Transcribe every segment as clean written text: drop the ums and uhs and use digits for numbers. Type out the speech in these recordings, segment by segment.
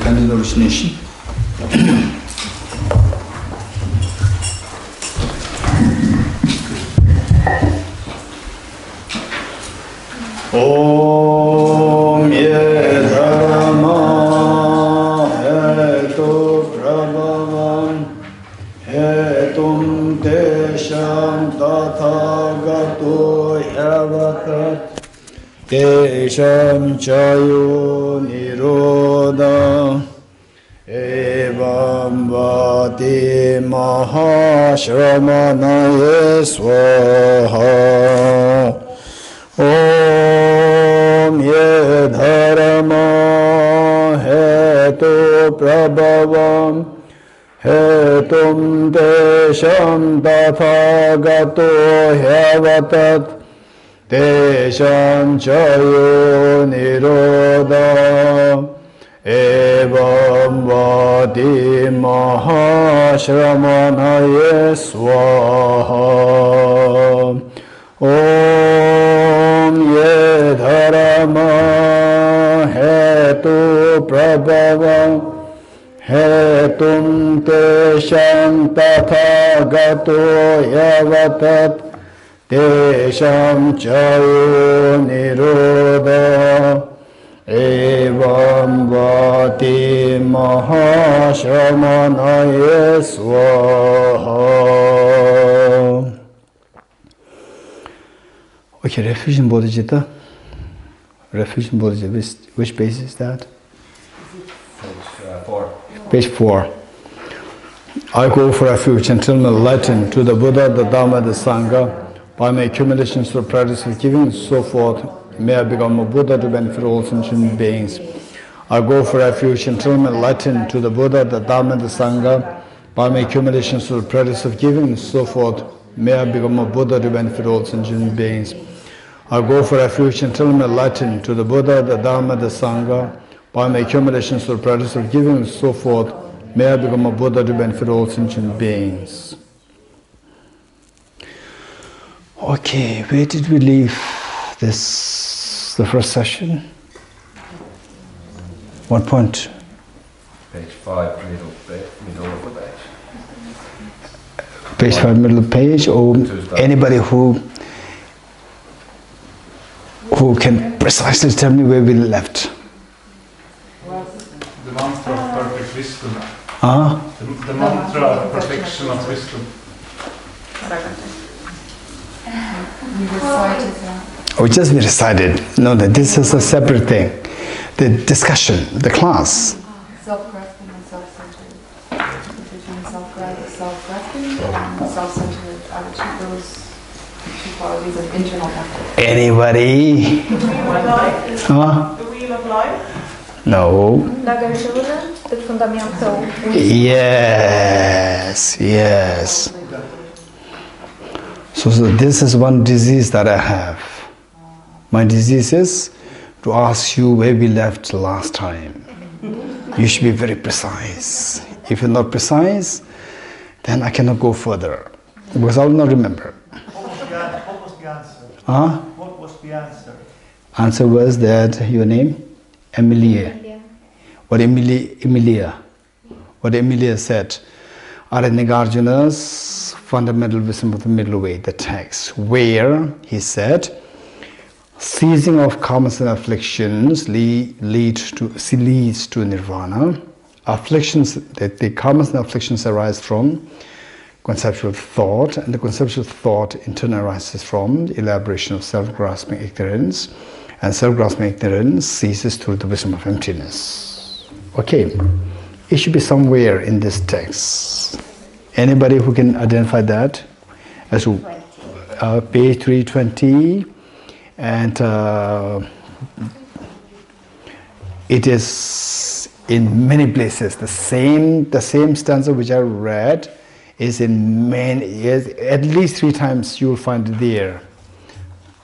Continue origination. Om Yedharma Hetu Prabhavam Hetum Tesham Tathagato Yavatat Tesham Chayo Niroda Evam Vati Mahashramanaye Swaha Om Yedharma Hetu Prabhavam Hetum Tesham Tathagato Yavatat Tesham Chayo Niroda Evam Vati Mahashramanaye Swaha Om Yedharma Hetu Prabhavam Hetum Tesham Tathagato Yavatat Tesham Chayo Niroda Evam Vati Mahashramanaye Swaha. Okay, refuge in Bodhicitta. Refuge in Bodhicitta. Which page is that? Page 4. Page 4. I go for refuge until enlightened to the Buddha, the Dhamma, the Sangha, by my accumulations for practice of giving and so forth. May I become a Buddha to benefit all sentient beings. I go for refuge until enlightened to the Buddha, the Dhamma, the Sangha, by my accumulations for practice of giving and so forth. May I become a Buddha to benefit all sentient beings. I go for refuge until I'm enlightened to the Buddha, the Dhamma, the Sangha, by my accumulations for practice of giving and so forth. May I become a Buddha to benefit all sentient beings. Okay, where did we leave this, the first session? What point? Page 5, middle of the page. Page 5, middle of the page, or anybody who can precisely tell me where we left? The mantra of perfect wisdom. The mantra of perfection of wisdom. Oh, just we recited. No, this is a separate thing. The discussion, the class. Self-grasping and self-centered. Between self-grasping and self-centered attitude, those two qualities of internal effort. Anybody? The wheel of life? Huh? The wheel of life? No. Tych fundamentów. Yes, yes. So this is one disease that I have. My disease is to ask you where we left last time. You should be very precise. If you're not precise, then I cannot go further, because I will not remember. What was the answer? Huh? What was the answer? Answer was that your name? Emilia. What Emilia said, Nagarjuna's fundamental wisdom of the middle way, the text, where he said, ceasing of karmas and afflictions leads to nirvana. Afflictions, the karmas and afflictions arise from conceptual thought, and the conceptual thought in turn arises from the elaboration of self-grasping ignorance, and self-grasping ignorance ceases through the wisdom of emptiness. Okay, it should be somewhere in this text. Anybody who can identify that? As to page 320, and it is in many places. The same stanza which I read is in many, at least 3 times you will find it there.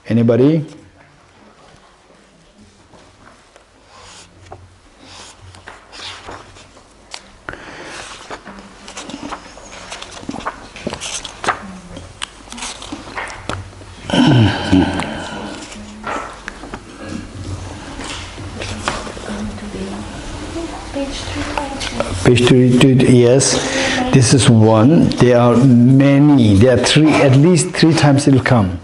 Anybody? Page Page 2, yes. This is one. There are many. There are three. At least 3 times it will come.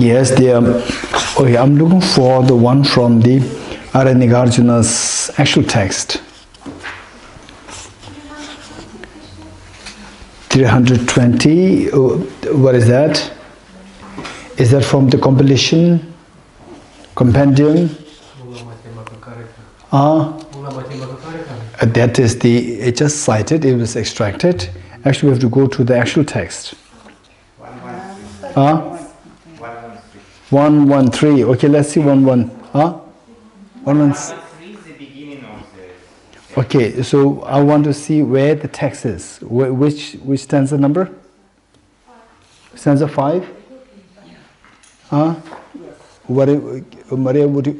Yes, they are. Okay, I'm looking for the one from the Aranigarjuna's actual text. 320. What is that? Is that from the compilation? Compendium? That is the. It just cited. It was extracted. Actually, we have to go to the actual text. 113. Okay, let's see 113 is the beginning of the. Okay, so I want to see where the text is. Which stanza number? Stanza 5? What? Maria, would you?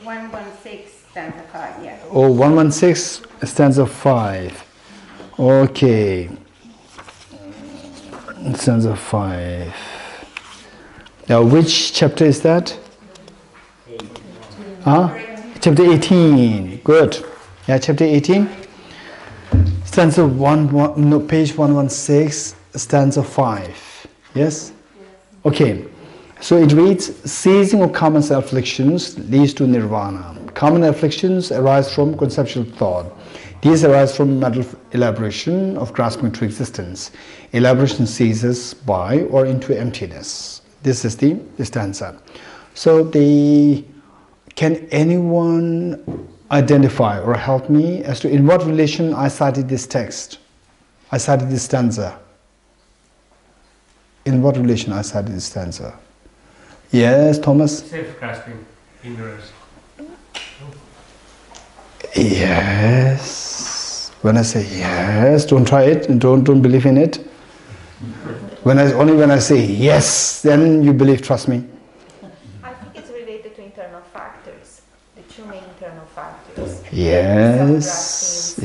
116 stanza 5. Yeah. Oh, 116 stanza 5. Okay. Stanza 5. Now, which chapter is that? Chapter 18. Good. Yeah, chapter 18. Stanza page 116, stanza 5. Yes? Okay. So it reads, ceasing of common afflictions leads to nirvana. Common afflictions arise from conceptual thought. These arise from mental elaboration of grasping to existence. Elaboration ceases by or into emptiness. This is the stanza. So can anyone identify or help me as to in what relation I cited this text? I cited this stanza. In what relation I cited this stanza? Yes, Thomas? Self-grasping, ignorance. Yes. When I say yes, don't try it and don't believe in it. Only when I say yes, then you believe, trust me. I think it's related to internal factors, the 2 main internal factors. Yes,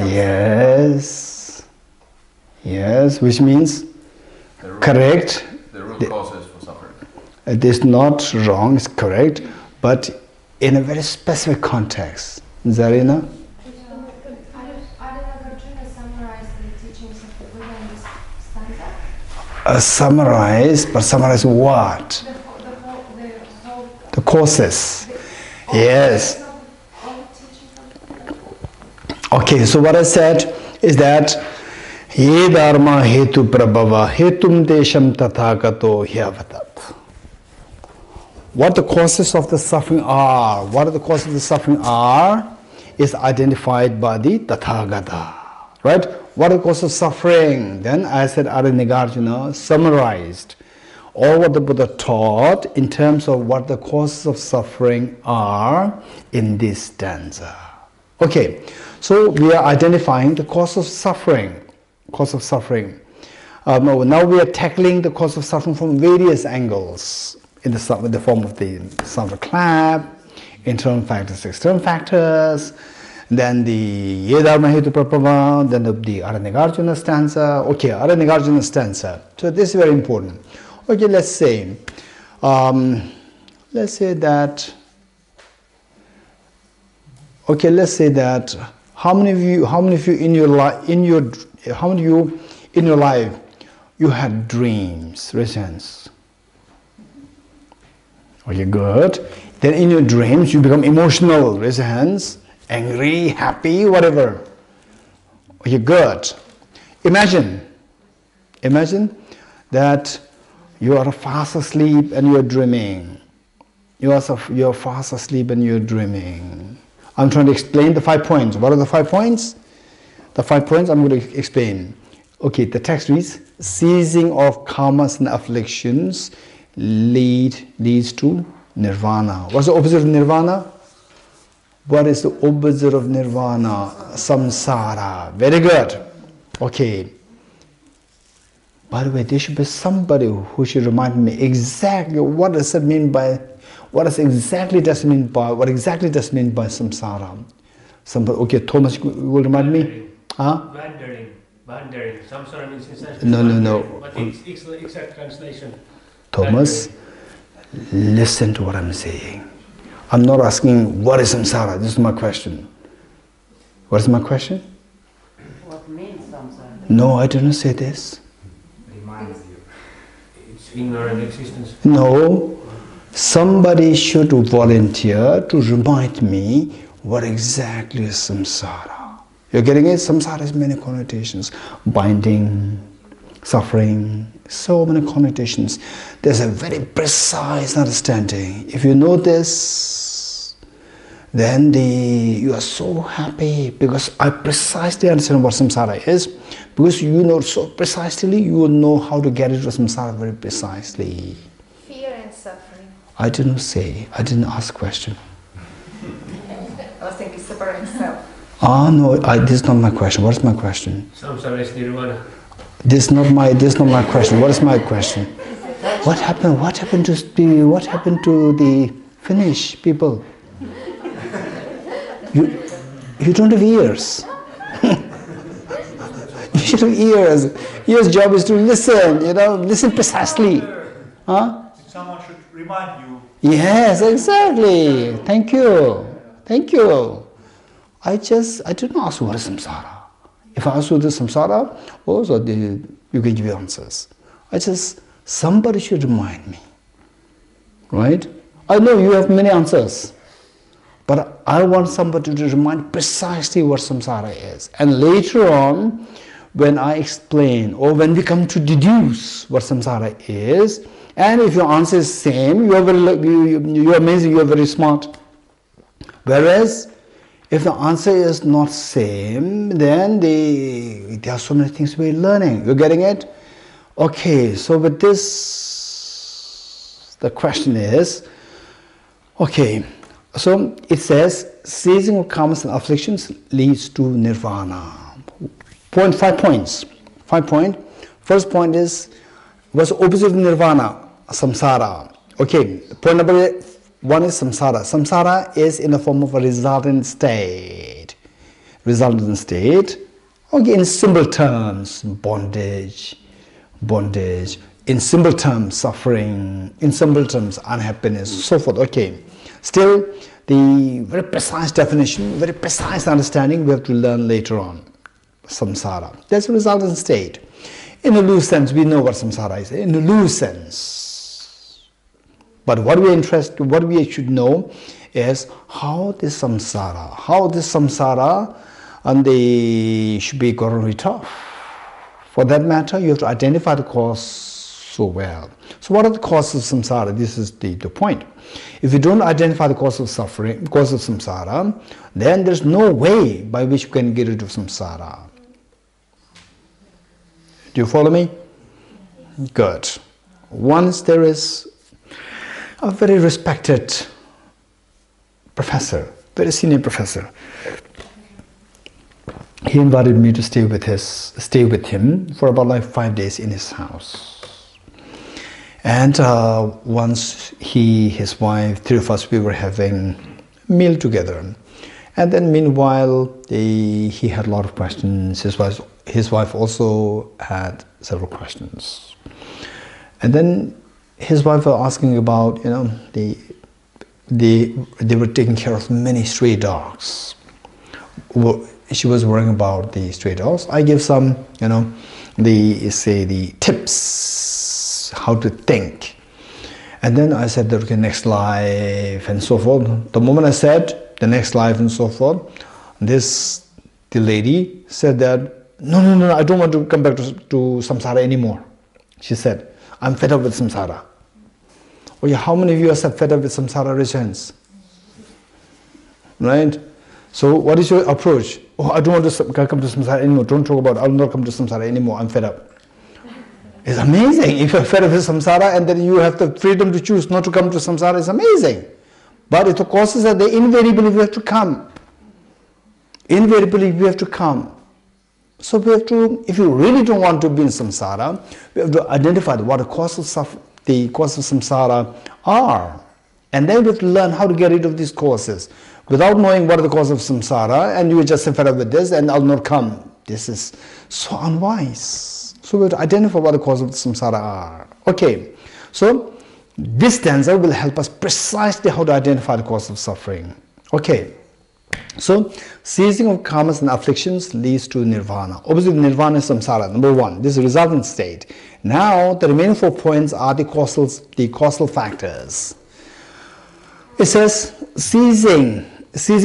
yes, which means correct. The root causes for suffering. It is not wrong, it's correct, but in a very specific context. Zarina? Summarize what? The causes. Yes. Okay, so what I said is that Ye dharma hetu prabhava hetum desham tathagato hyavatat. What the causes of the suffering are, is identified by the Tathagata. Right? What are the causes of suffering? Then I said Aranigarjuna summarized all what the Buddha taught in terms of what the causes of suffering are in this stanza. Okay, so we are identifying the cause of suffering. Now we are tackling the cause of suffering from various angles in the form of the sound of clap, internal factors, external factors, then the Yedharma Hetu Prabhava, then the Aranigarjuna stanza. Okay, Aranigarjuna stanza. So this is very important. Okay, let's say that. Okay, let's say that. How many of you in your life you had dreams? Raise hands. Okay, good. Then in your dreams you become emotional. Raise your hands. Angry, happy, whatever. Okay, good. Imagine that you are fast asleep and you are dreaming. You are fast asleep and you are dreaming. I'm trying to explain the 5 points. What are the 5 points? The 5 points I'm going to explain. Okay, the text reads, ceasing of karmas and afflictions leads to nirvana. What's the opposite of nirvana? What is the opposite of nirvana? Samsara. Very good. Okay. By the way, there should be somebody who should remind me exactly what does it mean by, what exactly does it mean by samsara. Somebody, okay, Thomas will remind me. Huh? Wandering. Samsara means inside. No. What is exact translation? Thomas, listen to what I'm saying. I'm not asking what is samsara. This is my question. What is my question? What means samsara? No, I didn't say this. Reminds you. It's ignorant existence. No, somebody should volunteer to remind me what exactly is samsara. You're getting it? Samsara has many connotations. Binding, suffering, so many connotations. There's a very precise understanding. If you know this, then you are so happy because I precisely understand what samsara is. Because you know so precisely, you will know how to get into samsara very precisely. Fear and suffering. I didn't say, I didn't ask question. I was thinking separate self. Ah no, this is not my question. What is my question? Samsara is nirvana. This is not my question. What is my question? What happened to the Finnish people? You don't have ears. You should have ears. Ears' job is to listen, listen precisely. Huh? Someone should remind you. Yes, exactly. Thank you. I didn't ask what is samsara. If I ask what is samsara, also you can give answers. Somebody should remind me. Right? I know you have many answers. But I want somebody to remind precisely what samsara is. And later on, when I explain or when we come to deduce what samsara is, and if your answer is same, you're amazing, you're very smart. Whereas, if the answer is not same, then there are so many things we're learning. You're getting it? Okay, so with this, the question is, okay, so it says, ceasing of karmas and afflictions leads to nirvana. 5 points. 5 points. First point is, what's the opposite of nirvana? Samsara. Okay, point number 1 is samsara. Samsara is in the form of a resultant state. Okay, in simple terms, bondage. In simple terms, suffering. In simple terms, unhappiness, so forth. Okay. Still, the very precise definition, very precise understanding we have to learn later on. Samsara. That's a resultant state. In a loose sense, we know what samsara is. In a loose sense. But what we should know is how this samsara, and they should be gotten rid of. For that matter, you have to identify the cause so well. So what are the causes of samsara? This is the point. If you don't identify the cause of suffering, cause of samsara, then there's no way by which you can get rid of samsara. Do you follow me? Good. Once there is a very respected professor, very senior professor. He invited me to stay with him for about like 5 days in his house. And once his wife, 3 of us, we were having a meal together. And then meanwhile, he had a lot of questions. His wife also had several questions. And then his wife was asking about, they were taking care of many stray dogs. She was worrying about the stray dogs. I give some, the tips, how to think. And then I said, okay, next life and so forth. The moment I said the next life and so forth, the lady said that, no, I don't want to come back to samsara anymore. She said, I'm fed up with samsara. Oh yeah, how many of you are fed up with samsara? Raise your hands. Right? So what is your approach? Oh, I don't want to come to samsara anymore. Don't talk about, I'll not come to samsara anymore. I'm fed up. It's amazing. If you're fed up with samsara and then you have the freedom to choose not to come to samsara, it's amazing. But if the causes are there, invariably we have to come. Invariably we have to come. So we have to, if you really don't want to be in samsara, we have to identify what the causes of samsara are. And then we have to learn how to get rid of these causes. Without knowing what are the cause of samsara, and you just fed up with this and I'll not come. This is so unwise. So we have to identify what the cause of samsara are. Okay, so this stanza will help us precisely how to identify the cause of suffering. Okay, so ceasing of karmas and afflictions leads to nirvana. Obviously, nirvana is samsara, number one. This is the resultant state. Now, the remaining 4 points are the causal factors. It says ceasing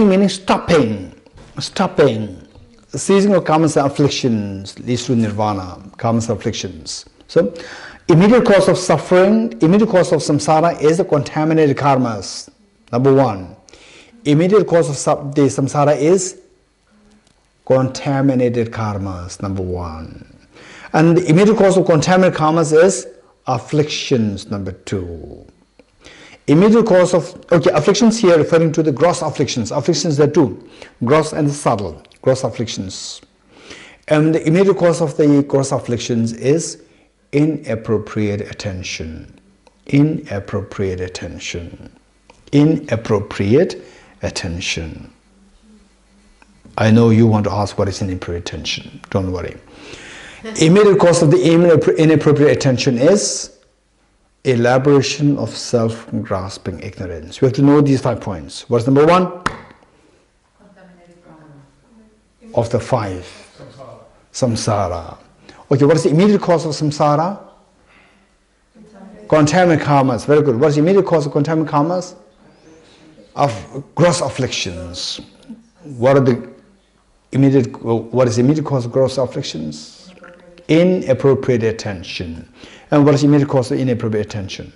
meaning stopping. Ceasing of karmas and afflictions leads to nirvana, karmas and afflictions. So, immediate cause of suffering, immediate cause of samsara is the contaminated karmas, number one. Immediate cause of the samsara is contaminated karmas, number one. And the immediate cause of contaminated karmas is afflictions, number two. Immediate cause of, afflictions here referring to the gross afflictions. Afflictions there are two, gross and subtle, gross afflictions. And the immediate cause of the gross afflictions is inappropriate attention. Inappropriate attention. Inappropriate attention. I know you want to ask what is inappropriate attention. Don't worry. Immediate cause of the inappropriate attention is elaboration of self-grasping ignorance. We have to know these 5 points. What's number one? Of the 5. Samsara. Okay, what is the immediate cause of samsara? Contaminated karmas. Very good. What is the immediate cause of contaminated karmas? Of gross afflictions. What is the immediate cause of gross afflictions? Inappropriate attention. And what is the immediate cause of inappropriate attention?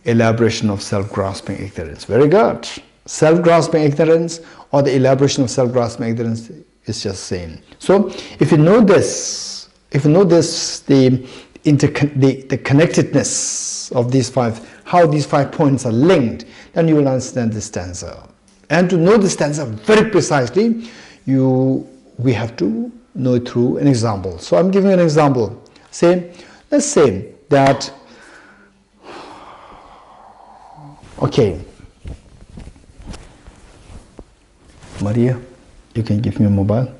Elaboration of self-grasping ignorance. Very good. Self-grasping ignorance or the elaboration of self-grasping ignorance is just same. So if you know this, the connectedness of these 5, how these 5 points are linked, then you will understand this stanza. And to know this stanza very precisely, we have to know it through an example. So I'm giving an example. Let's say that, okay, Maria, you can give me a mobile?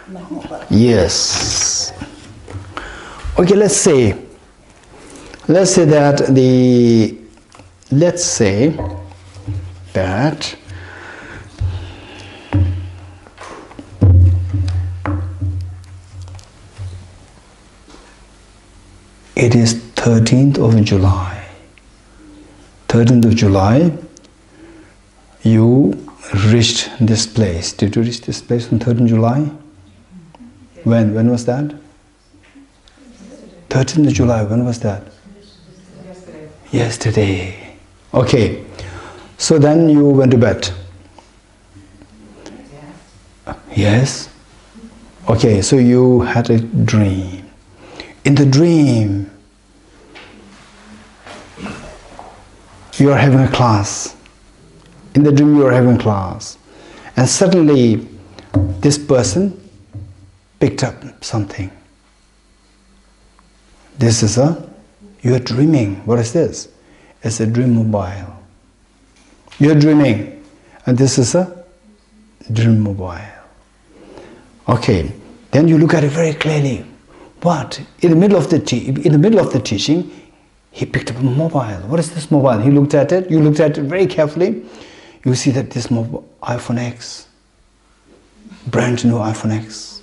My mobile. Yes. Okay, let's say that it is 13th of July. 13th of July, you reached this place. Did you reach this place on 13th July? When was that? 13th of July, when was that? Yesterday. Okay. So then you went to bed. Yes? Okay, so you had a dream. In the dream, you are having a class. In the dream you are having class. And suddenly this person picked up something. You are dreaming. What is this? It's a dream mobile. You are dreaming. And this is a dream mobile. Okay. Then you look at it very clearly. But in the middle of the teaching, he picked up a mobile. What is this mobile? He looked at it. You looked at it very carefully. You see that this mobile, iPhone X, brand new iPhone X.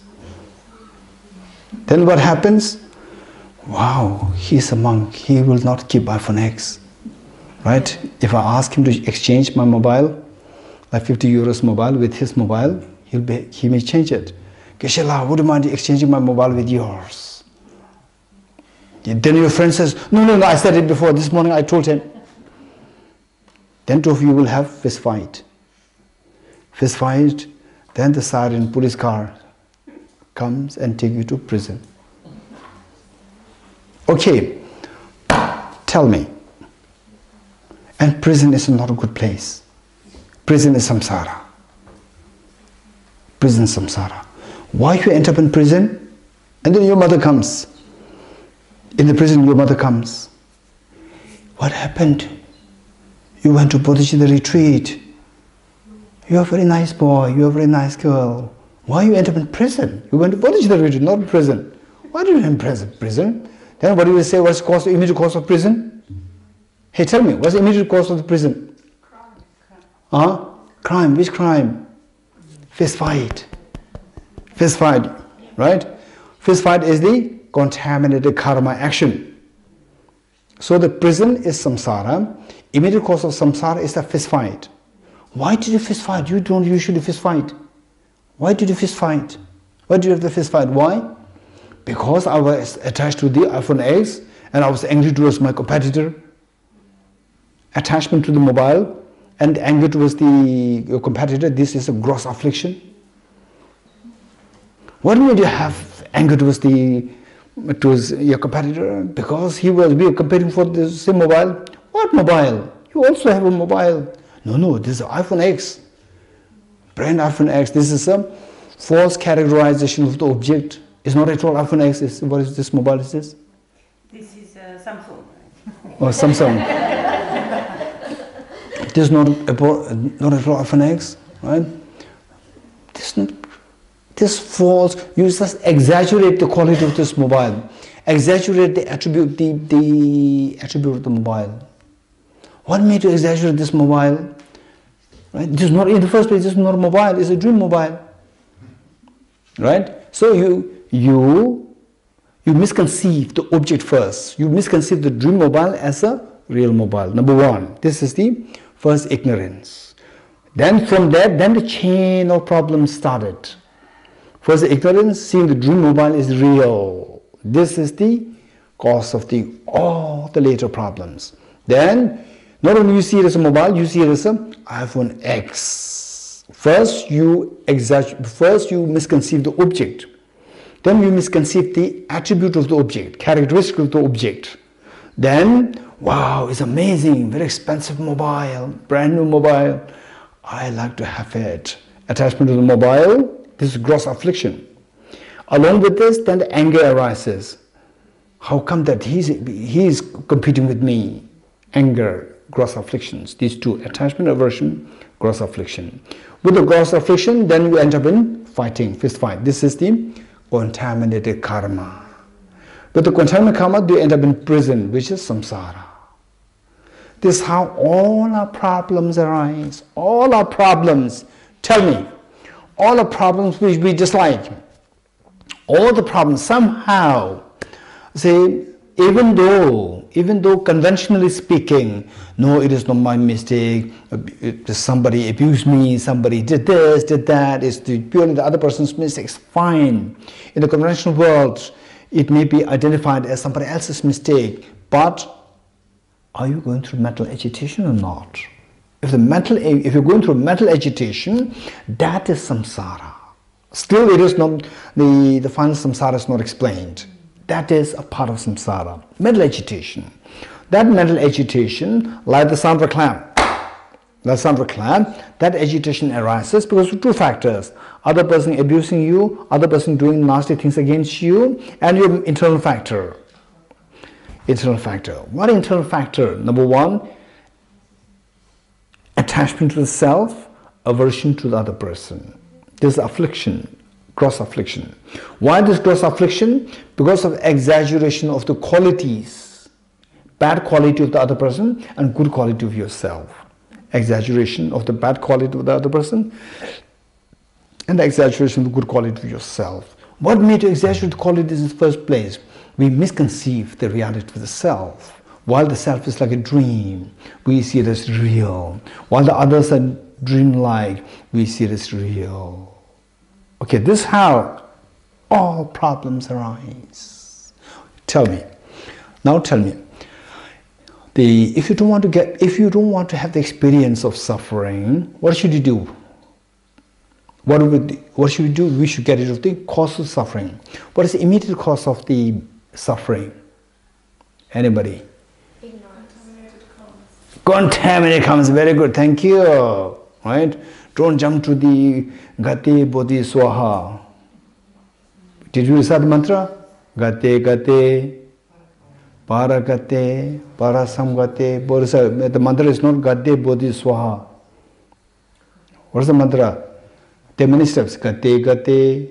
Then what happens? Wow, he's a monk. He will not keep iPhone X, right? If I ask him to exchange my mobile, like 50 euros mobile with his mobile, he may change it. Geshe, would you mind exchanging my mobile with yours? Then your friend says, no, I said it before. This morning I told him. Then two of you will have fist fight. Fist fight, then the siren police car comes and take you to prison. Okay, tell me. And prison is not a good place. Prison is samsara. Prison samsara. Why you end up in prison? And then your mother comes. In the prison, your mother comes. What happened? You went to Bodhicitta retreat. You're a very nice boy, you're a very nice girl. Why you end up in prison? You went to Bodhicitta retreat, not prison. Why did you end up in prison? Then what do you say, what's the immediate cause of prison? Hey, tell me, what's the immediate cause of the prison? Crime. Crime, which crime? Fist fight. Fist fight, right? Fist fight is the contaminated karma action. So the prison is samsara. Immediate cause of samsara is the fist fight. Why did you fist fight? You don't usually fist fight. Why did you fist fight? Why did you have the fist fight? Why? Because I was attached to the iPhone X and I was angry towards my competitor. Attachment to the mobile and anger towards your competitor, this is a gross affliction. What made you have anger towards your competitor? Because we were competing for the same mobile. What mobile? You also have a mobile. No, this is iPhone X. Brand iPhone X. This is a false categorization of the object. It's not at all iPhone X. What is this mobile? Is this? This is Samsung. Oh, Samsung. This is not at all iPhone X, right? This false. You just exaggerate the quality of this mobile. Exaggerate the attribute, the attribute of the mobile. What made you exaggerate this mobile? Right? This is not, in the first place, this is not a mobile, it's a dream mobile. Right? So you misconceive the object first. You misconceive the dream mobile as a real mobile. Number one, this is the first ignorance. Then from that, then the chain of problems started. First ignorance, seeing the dream mobile is real. This is the cause of all the later problems. Then, not only you see it as a mobile, you see it as an iPhone X. First you misconceive the object. Then you misconceive the attribute of the object, characteristic of the object. Then, wow, it's amazing, very expensive mobile, brand new mobile. I like to have it. Attachment to the mobile, this is gross affliction. Along with this, then the anger arises. How come that he's competing with me? Anger, gross afflictions. These two, attachment, aversion, gross affliction. With the gross affliction, then you end up in fighting, fist fight. This is the contaminated karma. With the contaminated karma, you end up in prison, which is samsara. This is how all our problems arise. All our problems. Tell me, all our problems which we dislike, all the problems somehow, say, even though conventionally speaking, no, it is not my mistake, somebody abused me, somebody did this, did that, it's purely the other person's mistakes, fine. In the conventional world, it may be identified as somebody else's mistake, but are you going through mental agitation or not? If you're going through mental agitation, that is samsara. Still, it is not, the final samsara is not explained. That is a part of samsara. Mental agitation. That mental agitation, like the sound of a clam, that agitation arises because of two factors. Other person abusing you, other person doing nasty things against you, and your internal factor. Internal factor. What internal factor? Number one, attachment to the self, aversion to the other person. This is affliction. Gross affliction. Why this gross affliction? Because of exaggeration of the qualities, bad quality of the other person and good quality of yourself. Exaggeration of the bad quality of the other person and the exaggeration of the good quality of yourself. What made you exaggerate the qualities in the first place? We misconceive the reality of the self. While the self is like a dream, we see it as real. While the others are dreamlike, we see it as real. Okay, this is how all problems arise. Tell me, if you don't want to have the experience of suffering, what should you do? What should we do? We should get rid of the cause of suffering. What is the immediate cause of the suffering? Anybody? Ignorance. Contaminated comes. Very good. Thank you. Right? Don't jump to the Gate Bodhi Swaha. Did you recite the mantra? Gate Gate, Para Gate, Para Samgate, Bodhisa. The mantra is not Gate Bodhi Swaha. What is the mantra? There are many steps. Gate Gate.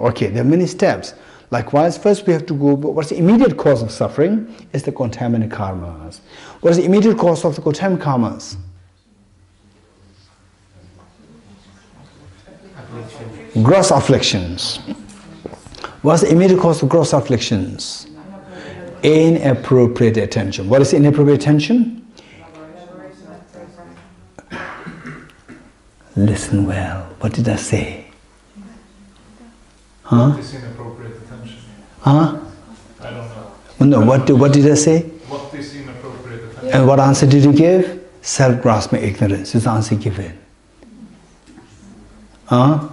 Okay, there are many steps. Likewise, first we have to go, what's the immediate cause of suffering? Is the contaminant karmas. What is the immediate cause of the contaminant karmas? Gross afflictions. What's the immediate cause of gross afflictions? Inappropriate attention. What is inappropriate attention? Listen well. What did I say? Huh? What is inappropriate attention? Huh? I don't know. No, what did I say? What is inappropriate attention? And what answer did you give? Self-grasping ignorance is the answer given. Huh?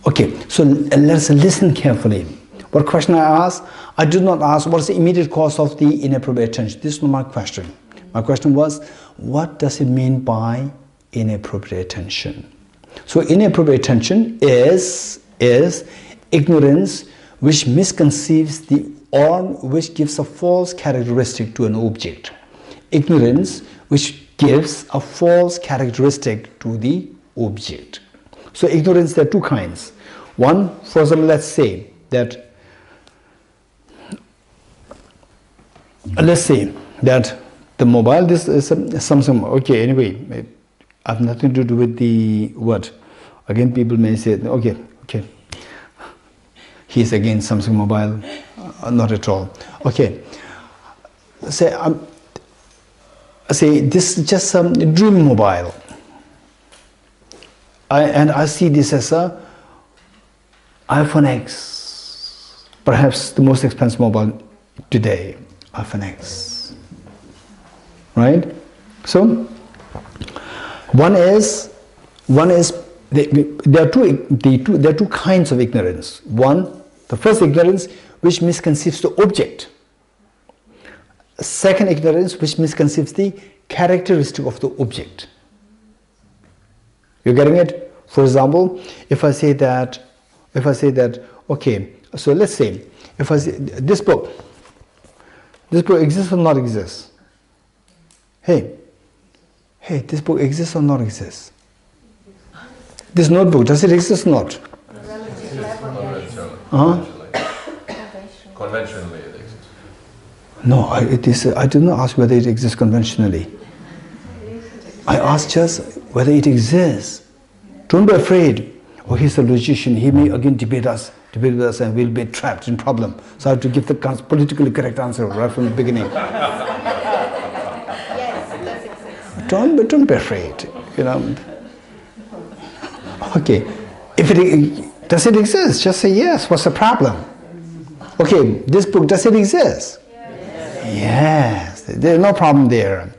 Okay, so let's listen carefully. What question I asked? I did not ask what is the immediate cause of the inappropriate attention. This is not my question. My question was, what does it mean by inappropriate attention? So inappropriate attention is ignorance which misconceives or which gives a false characteristic to an object. Ignorance which gives a false characteristic to the object. So ignorance, there are two kinds. One, for example, let's say that the mobile, this is Samsung. Okay, anyway, I have nothing to do with the what. Again, people may say, okay, he's against Samsung mobile. Not at all. Okay, say this is just some dream mobile. I see this as a iPhone X, perhaps the most expensive mobile today, iPhone X, right? So there are two kinds of ignorance. One, the first ignorance which misconceives the object. Second ignorance which misconceives the characteristic of the object. You're getting it? For example, if I say that, okay, so let's say, if I say this book exists or not exists? Hey, this book exists or not exists? This notebook, does it exist or not? Conventionally it exists. No, I did not ask whether it exists conventionally. I asked just whether it exists. Don't be afraid. Oh, he's a logician. He may again debate with us, and we'll be trapped in problem. So I have to give the politically correct answer right from the beginning. Yes, it does exist. Don't be afraid. Okay, does it exist? Just say yes. What's the problem? Okay, this book, does it exist? Yes. There's no problem there.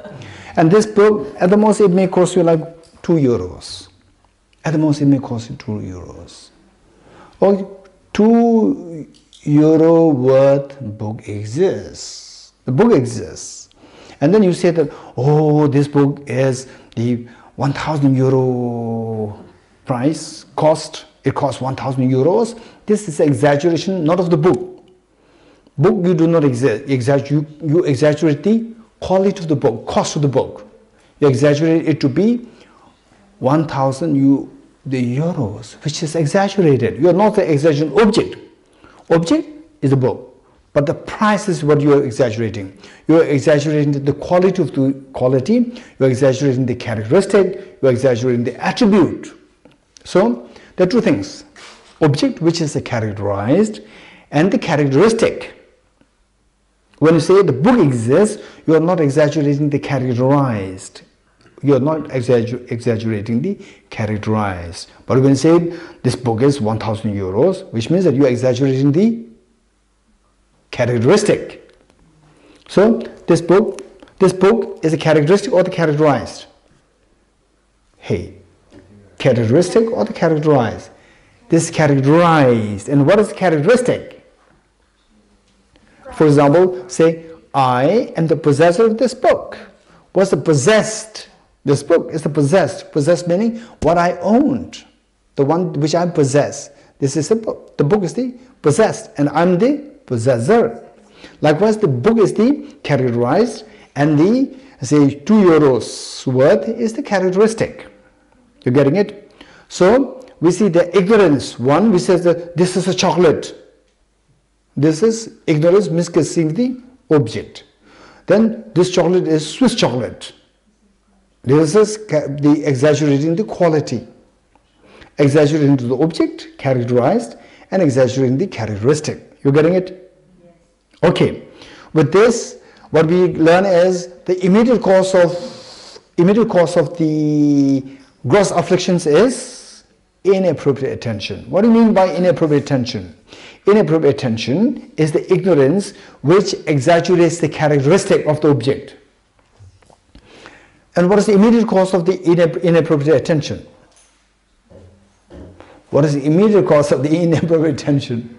And this book, at the most, it may cost you like €2. At the most, it may cost you €2. Or €2 worth book exists. The book exists. And then you say that, oh, this book is the €1,000 price, cost. It costs €1,000. This is exaggeration, not of the book. Book, you do not exaggerate. You exaggerate the quality of the book, cost of the book. You exaggerate it to be 1,000 euros, which is exaggerated. You are not the exaggeration object. Object is the book, but the price is what you are exaggerating. You are exaggerating the quality of the quality. You are exaggerating the characteristic. You are exaggerating the attribute. So there are two things: object, which is characterized, and the characteristic. When you say the book exists, you are not exaggerating the characterized. You are not exaggerating the characterized. But when you say this book is 1,000 euros, which means that you are exaggerating the characteristic. So this book is a characteristic or the characterized? Hey, characteristic or the characterized? This is characterized. And what is the characteristic? For example, say, I am the possessor of this book. What's the possessed This book is the possessed. Possessed meaning what I owned, the one which I possess. This is the book. The book is the possessed, and I'm the possessor. Likewise, the book is the characterized, and the, say, €2 worth is the characteristic. You're getting it? So, we see the ignorance. One, we say that this is a chocolate. This is ignorance misconceiving the object. Then, this chocolate is Swiss chocolate. This is the exaggerating the quality. Exaggerating to the object, characterized, and exaggerating the characteristic. You getting it? Yes. Okay. With this, what we learn is the immediate cause of the gross afflictions is inappropriate attention. What do you mean by inappropriate attention? Inappropriate attention is the ignorance which exaggerates the characteristic of the object. And what is the immediate cause of the inappropriate attention? What is the immediate cause of the inappropriate attention?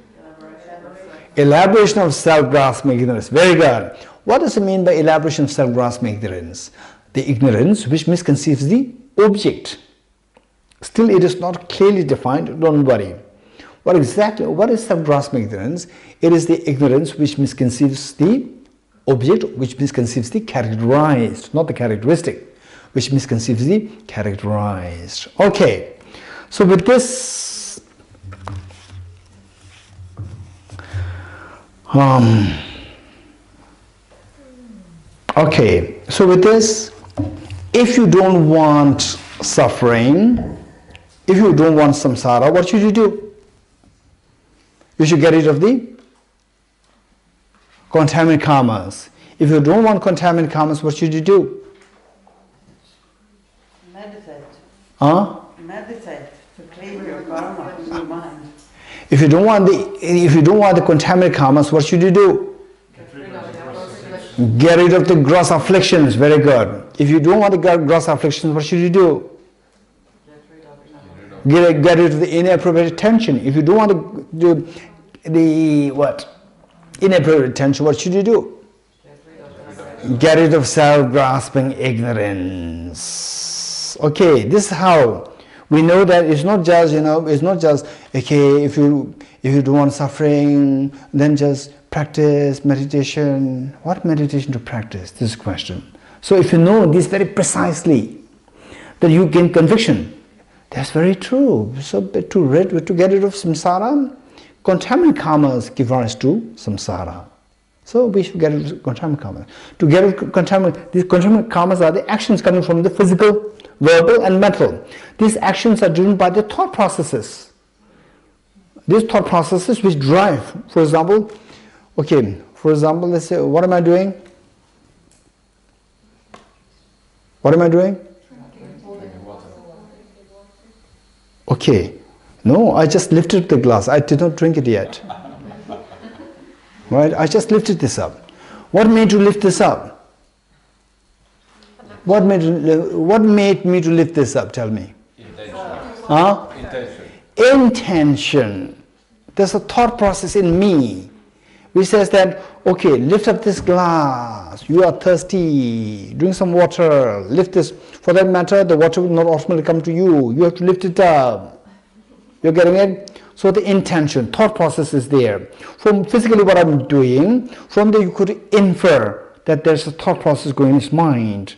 Elaboration of self-grasping ignorance. Very good. What does it mean by elaboration of self-grasping ignorance? The ignorance which misconceives the object. Still it is not clearly defined, don't worry. What is self-grasping ignorance? It is the ignorance which misconceives the object, which misconceives the characterized, not the characteristic, which misconceives the characterized. Okay, so with this, okay, so with this, if you don't want suffering, if you don't want samsara, what should you do? You should get rid of the contaminant karmas. If you don't want contaminant karmas, what should you do? Meditate. Huh? Meditate to clean your karma in your mind. If you don't want the contaminant karmas, what should you do? Get rid of the gross afflictions. Very good. If you don't want the gross afflictions, what should you do? Get rid of the inappropriate attention. If you don't want to do the inappropriate attention, what should you do? Get rid of self-grasping ignorance. Okay, this is how we know that it's not just, it's not just, okay, if you don't want suffering, then just practice meditation. What meditation to practice? This is the question. So if you know this very precisely, then you gain conviction. That's very true. So to get rid of samsara, contaminant karmas give rise to samsara. So we should get rid of contaminant karmas. To get rid of these contaminant karmas are the actions coming from the physical, verbal and mental. These actions are driven by the thought processes. These thought processes which drive, for example, let's say, what am I doing? What am I doing? Okay, no, I just lifted the glass. I did not drink it yet. Right? I just lifted this up. What made you lift this up? What made me to lift this up? Tell me. Intention. Huh? Intention. Intention. There's a thought process in me which says that, okay, lift up this glass. You are thirsty. Drink some water. Lift this. For that matter, the water will not automatically come to you. You have to lift it up. You're getting it? So the intention, thought process is there. From physically what I'm doing, from there you could infer that there's a thought process going in his mind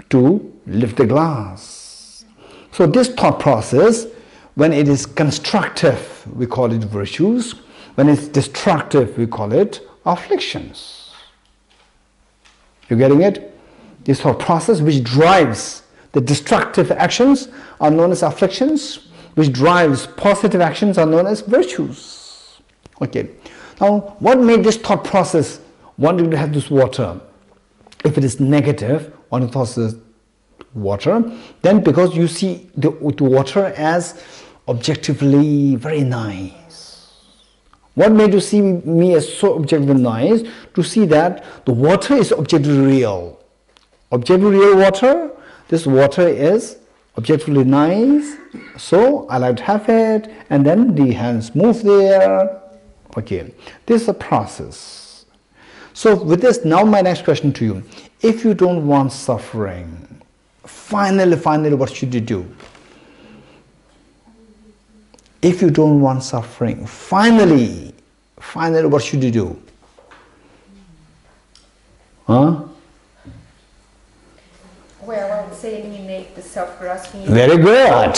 to lift the glass. So this thought process, when it is constructive, we call it virtues. When it's destructive, we call it afflictions. You're getting it? This thought process which drives the destructive actions are known as afflictions, which drives positive actions are known as virtues. Okay. Now, what made this thought process wanting to have this water? If it is negative, wanting to have this water, then because you see the water as objectively very nice. What made you see me as so objectively nice? To see that the water is objectively real. Objectively real water, this water is objectively nice, so I like to have it, and then the hands move there. Okay, this is a process. So with this, now my next question to you. If you don't want suffering, Finally, what should you do? If you don't want suffering, finally, what should you do? Huh? Well, I would say eliminate the self-grasping. Very good.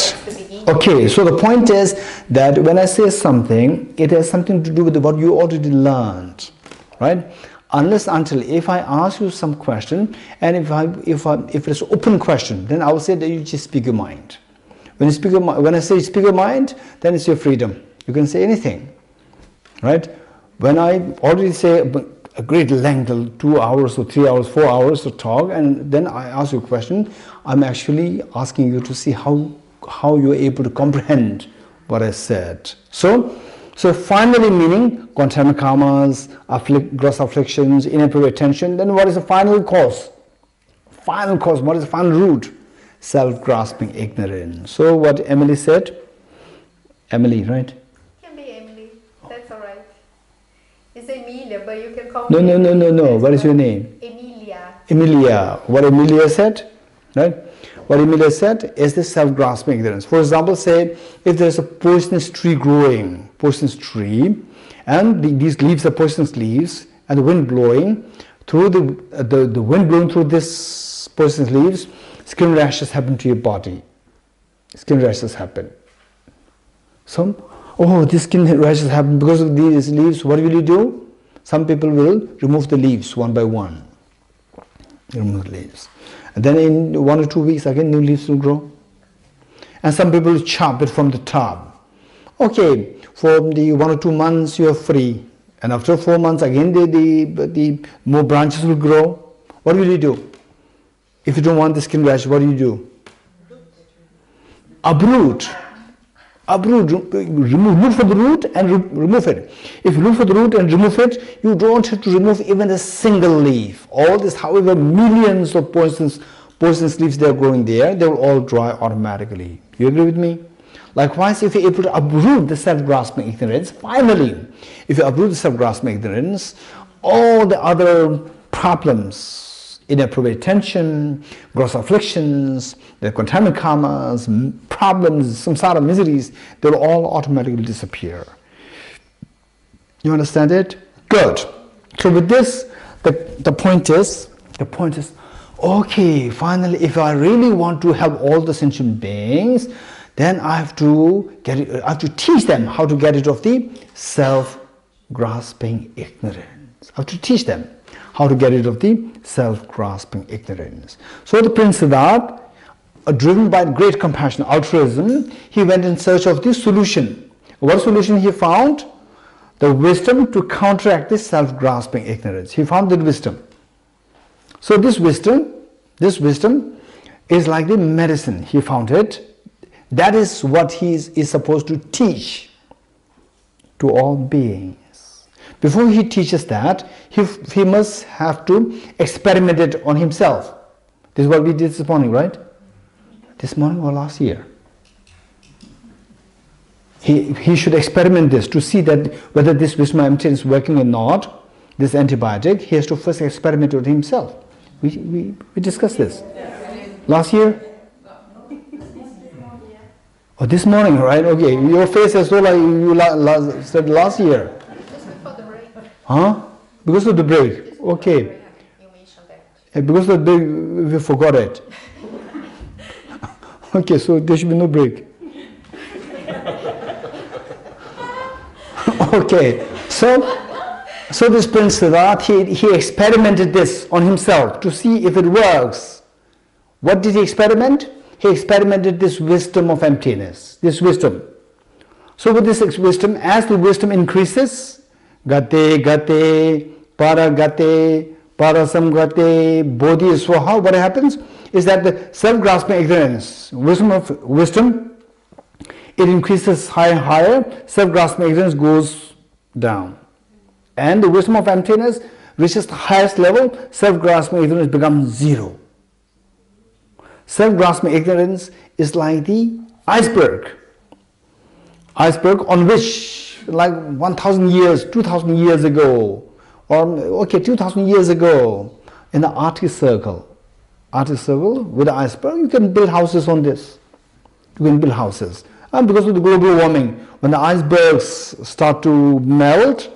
Okay, so the point is that when I say something, it has something to do with what you already learned, right? Unless until if I ask you some question, and if it's an open question, then I will say that you just speak your mind. When I say speak your mind, then it's your freedom. You can say anything, right? When I already say a great length, 2 hours or 3 hours, 4 hours to talk, and then I ask you a question, I'm actually asking you to see how you're able to comprehend what I said. So finally meaning quantum karmas, gross afflictions, inappropriate attention. Then what is the final cause? Final cause, what is the final root? Self-grasping ignorance. So what Emily said, Emily, right? Can be Emily, that's all right. It's Emilia, but you can call me. No. What is your name? Emilia. Emilia. What Emilia said, right? What Emilia said is this self-grasping ignorance. For example, say if there's a poisonous tree growing, and these leaves are poisonous leaves, and the wind blowing through the wind blowing through this poisonous leaves, skin rashes happen to your body. Skin rashes happen. These skin rashes happen because of these leaves. What will you do? Some people will remove the leaves one by one. Remove the leaves. And then in 1 or 2 weeks again new leaves will grow. And some people will chop it from the top. Okay, for the 1 or 2 months you are free. And after 4 months again the more branches will grow. What will you do? If you don't want the skin rash, what do? Uproot. Look for the root and remove it. If you look for the root and remove it, you don't have to remove even a single leaf. All this, however, millions of poisonous leaves they are growing there, they will all dry automatically. You agree with me? Likewise, if you're able to uproot the self-grasping ignorance, finally, if you uproot the self-grasping ignorance, all the other problems, inappropriate attention, gross afflictions, the quantum karmas, problems, samsara miseries, they will all automatically disappear. You understand it? Good. So with this, the point is, okay, finally, if I really want to help all the sentient beings, then I have to teach them how to get rid of the self-grasping ignorance. I have to teach them how to get rid of the self-grasping ignorance. So the Prince Siddhartha, driven by great compassion, altruism, he went in search of the solution. What solution he found? The wisdom to counteract this self-grasping ignorance. He found that wisdom. So this wisdom is like the medicine. He found it. That is what he is supposed to teach to all beings. Before he teaches that, he must have to experiment it on himself. This is what we did this morning, right? This morning or last year. He should experiment this to see that whether this wisdom emptiness is working or not, this antibiotic, he has to first experiment with himself. We discussed this. Last year? Oh, this morning, right? Okay, your face is so like you said last year. Huh? Because of the break. Okay. Because of the break, we forgot it. Okay, so there should be no break. Okay, so this Prince Siddhartha, he experimented this on himself to see if it works. What did he experiment? He experimented this wisdom of emptiness, this wisdom. So with this wisdom, as the wisdom increases, Gate, Paragate, Parasamgate, Bodhi, Swaha, what happens is that the self-grasping ignorance, wisdom, it increases higher and higher, self-grasping ignorance goes down. And the wisdom of emptiness reaches the highest level, self-grasping ignorance becomes zero. Self-grasping ignorance is like the iceberg on which like 1,000 years, 2,000 years ago, or 2,000 years ago in the Arctic Circle, Arctic Circle with the iceberg, you can build houses on this. You can build houses. And because of the global warming, when the icebergs start to melt,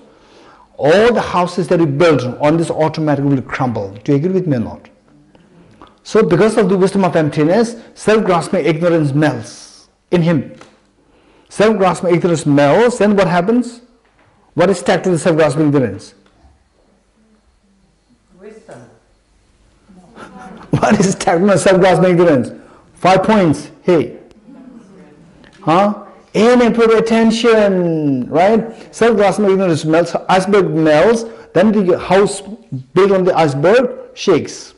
all the houses that we build on this automatically will crumble. Do you agree with me or not? So because of the wisdom of emptiness, self-grasping ignorance melts in him. Self-grasping ignorance melts, then what happens? What is tagged to the self-grasping ignorance? Wisdom. What is tagged to the self-grasping ignorance? 5 points. Hey. Huh? Inappropriate attention, right? Self-grasping ignorance melts, iceberg melts, then the house built on the iceberg shakes.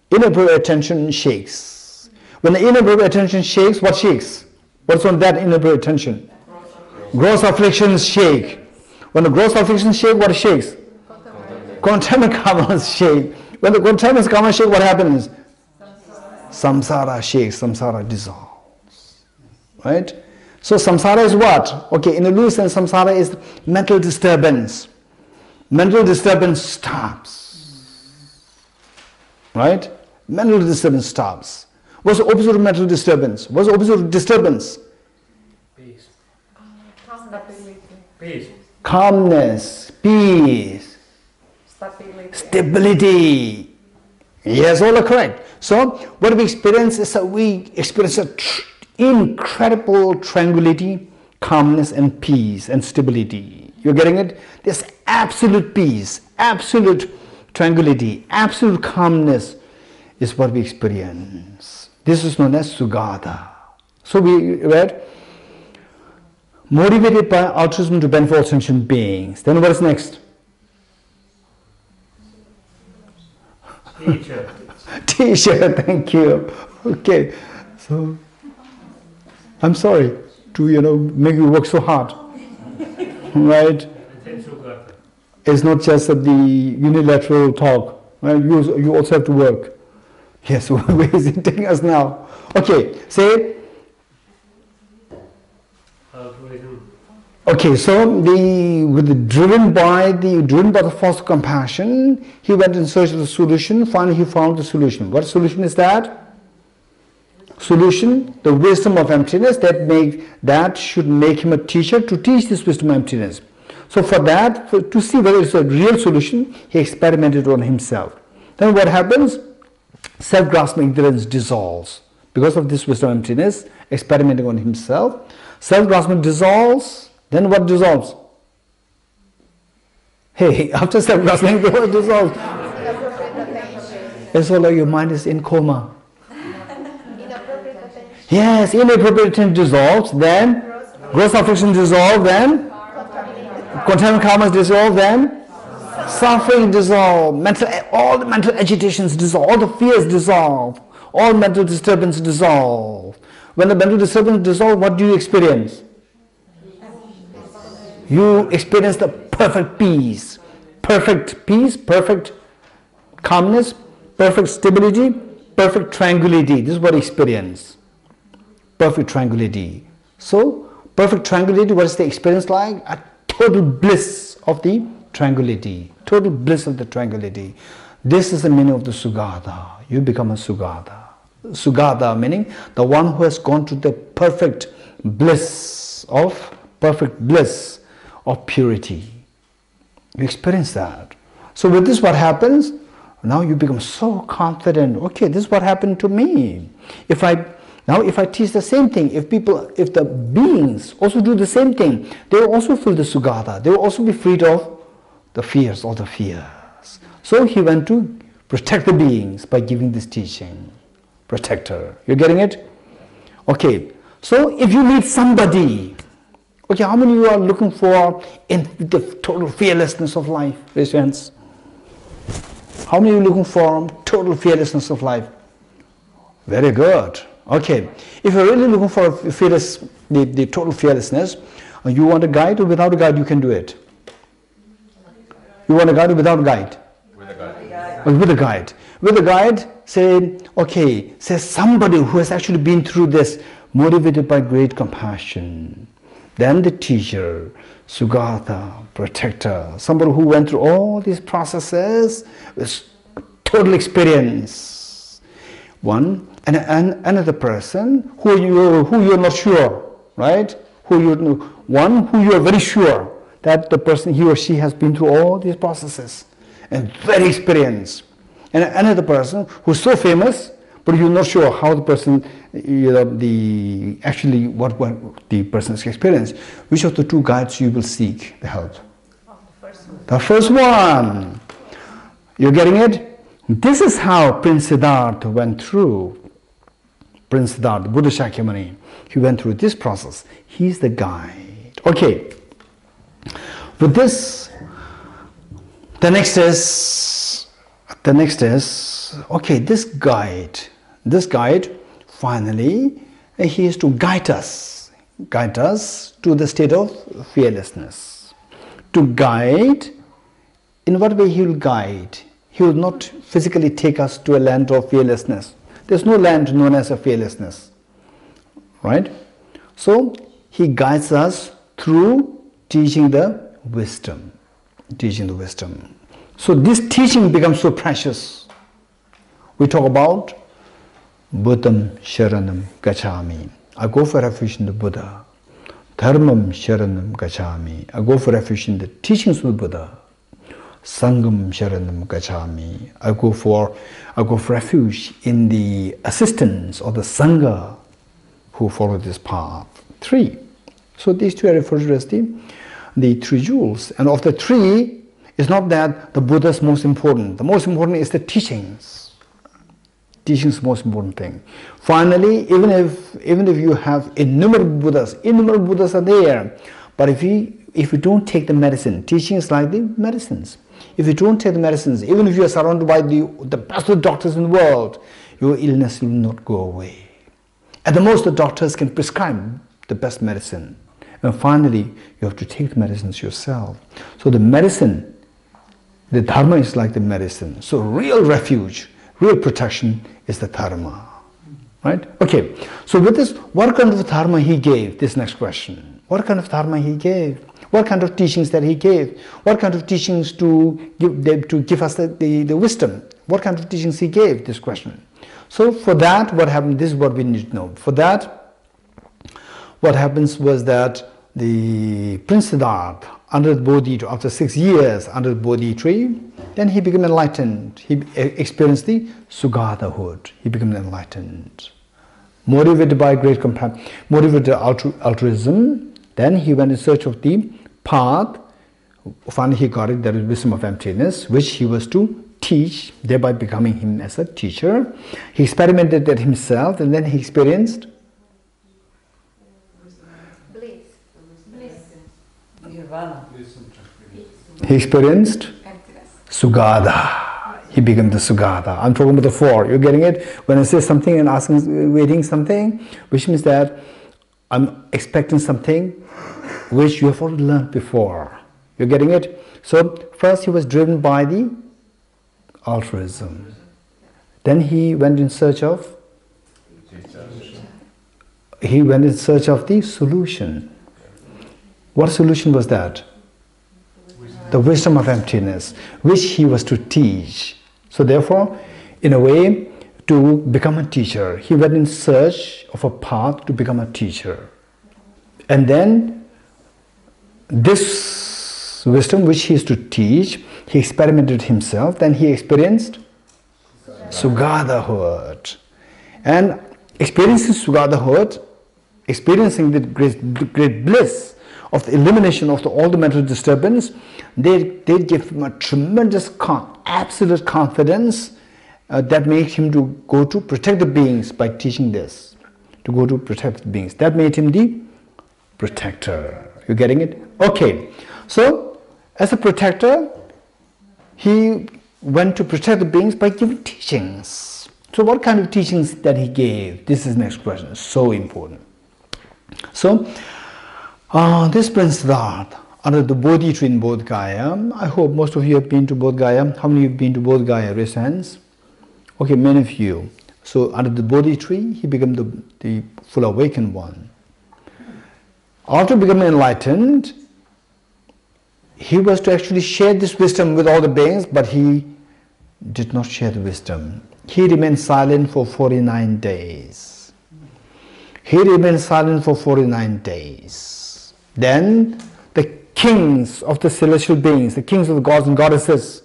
Inappropriate attention shakes. When the inappropriate attention shakes, what shakes? What's on that inappropriate attention? Gross afflictions shake. When the gross afflictions shake, what shakes? Contaminant karmas shake. When the contaminant karmas shake, what happens? Samsara shakes, samsara dissolves. Right? So samsara is what? Okay, in a loose sense, samsara is mental disturbance. Mental disturbance stops. Right? Mental disturbance stops. What's the opposite of mental disturbance? What's the opposite of disturbance? Peace. Stability. Peace. Calmness, peace, stability. Yes, all are correct. So what we experience is we experience a incredible tranquility, calmness and peace and stability. You're getting it? There's absolute peace, absolute tranquility, absolute calmness is what we experience. This is known as Sugata. So we read, motivated by altruism to benefit all sentient beings. Then what is next? Teacher. Teacher, thank you. Okay, so I'm sorry to make you work so hard, right? It's not just the unilateral talk, right? You also have to work. Yes, where is it taking us now? Okay, say. Okay, so driven by the force of compassion, he went in search of the solution. Finally, he found the solution. What solution is that? Solution, the wisdom of emptiness that should make him a teacher to teach this wisdom of emptiness. So for that, to see whether it's a real solution, he experimented on himself. Then what happens? Self-grasping ignorance dissolves. Because of this wisdom of emptiness, experimenting on himself, self-grasping dissolves. Then what dissolves? Hey, after self-grasping, what dissolves? It's all like your mind is in coma. Yes, inappropriate attention dissolves, then gross affliction dissolves, then contaminant karmas dissolve, then suffering dissolve, all the mental agitations dissolve, all the fears dissolve, all mental disturbance dissolve. When the mental disturbance dissolve, what do you experience? You experience the perfect peace, perfect calmness, perfect stability, perfect tranquility. This is what I experience. Perfect tranquility. So, perfect tranquility, what is the experience like? A total bliss of the tranquility. Total bliss of the tranquility. This is the meaning of the Sugata. You become a Sugata. Sugata meaning the one who has gone to the perfect bliss of purity. You experience that. So with this what happens? Now you become so confident. Okay, this is what happened to me. If I teach the same thing, if the beings also do the same thing, they will also feel the Sugata. They will also be freed of the fears, all the fears. So he went to protect the beings by giving this teaching. Protector. You're getting it? Okay. So if you meet somebody, okay, how many of you are looking for in the total fearlessness of life? Raise your hands. How many are you looking for total fearlessness of life? Very good. Okay. If you're really looking for the total fearlessness, you want a guide or without a guide you can do it? You want a guide or without a guide? With a guide. With a guide. With a guide, say somebody who has actually been through this, motivated by great compassion. Then the teacher, Sugata, protector, somebody who went through all these processes with total experience. one, and another person who you're not sure, right? One who you are very sure that the person, he or she has been through all these processes and very experienced, and another person who's so famous, but you're not sure how the person, actually what the person's experienced. Which of the two guides you will seek the help? The first one. You're getting it? This is how Prince Siddhartha went through. Prince Siddhartha, Buddha Shakyamuni, he went through this process. He's the guide. Okay. With this, the next is, okay, this guide, finally, he is to guide us to the state of fearlessness. To guide, in what way he will guide? He will not physically take us to a land of fearlessness. There's no land known as a fearlessness, right? So he guides us through teaching the wisdom. So this teaching becomes so precious. We talk about Buddham Sharanam Gacchami. I go for refuge in the Buddha. Dharmam Sharanam Gacchami. I go for refuge in the teachings of the Buddha. Sangam Sharanam Gacchami. I go for refuge in the assistance of the Sangha who follow this path. 3. So these two are referred to as the 3 jewels. And of the 3, it's not that the Buddha is most important. The most important is the teachings. Teaching is the most important thing. Finally, even if you have innumerable Buddhas are there. But if you don't take the medicine, teaching is like the medicines. If you don't take the medicines, even if you are surrounded by the best of doctors in the world, your illness will not go away. At the most, the doctors can prescribe the best medicine. And finally, you have to take the medicines yourself. So the medicine, the dharma is like the medicine. So real refuge, real protection is the dharma. Right? Okay. So with this, what kind of dharma he gave? This next question. What kind of dharma he gave? What kind of teachings that he gave? What kind of teachings to give us the wisdom? What kind of teachings he gave? This question. So for that, what happened? This is what we need to know. For that, what happens was that the Prince Siddhartha, under the Bodhi tree, after 6 years under the Bodhi tree, then he became enlightened. He experienced the Sugadhahood. He became enlightened. Motivated by great compassion, motivated altruism, then he went in search of the path. Finally he got it, that is wisdom of emptiness, which he was to teach, thereby becoming him as a teacher. He experimented it himself, and then he experienced he experienced Sugata. He became the Sugata. I'm talking about the 4. You're getting it? When I say something and asking, waiting something, which means that I'm expecting something which you have already learned before. You're getting it? So first he was driven by the altruism. Then he went in search of the solution. What solution was that? The wisdom of emptiness, which he was to teach. So therefore, in a way, to become a teacher, he went in search of a path to become a teacher. And then this wisdom which he is to teach, he experimented himself, then he experienced Sugadhahood. And experiencing Sugadhahood, experiencing the great bliss of the elimination of all the mental disturbance, they give him a tremendous absolute confidence that makes him to go to protect the beings by teaching this. To go to protect the beings. That made him the protector. You getting it? Okay. So, as a protector, he went to protect the beings by giving teachings. So what kind of teachings that he gave? This is the next question. So important. So, this Prince Siddhartha, under the Bodhi tree in Bodh Gaya, I hope most of you have been to Bodh Gaya. How many have been to Bodh Gaya? Raise hands. Okay, many of you. So under the Bodhi tree, he became the full awakened one. After becoming enlightened, he was to actually share this wisdom with all the beings, but he did not share the wisdom. he remained silent for 49 days. He remained silent for 49 days. Then the kings of the celestial beings, the kings of the gods and goddesses,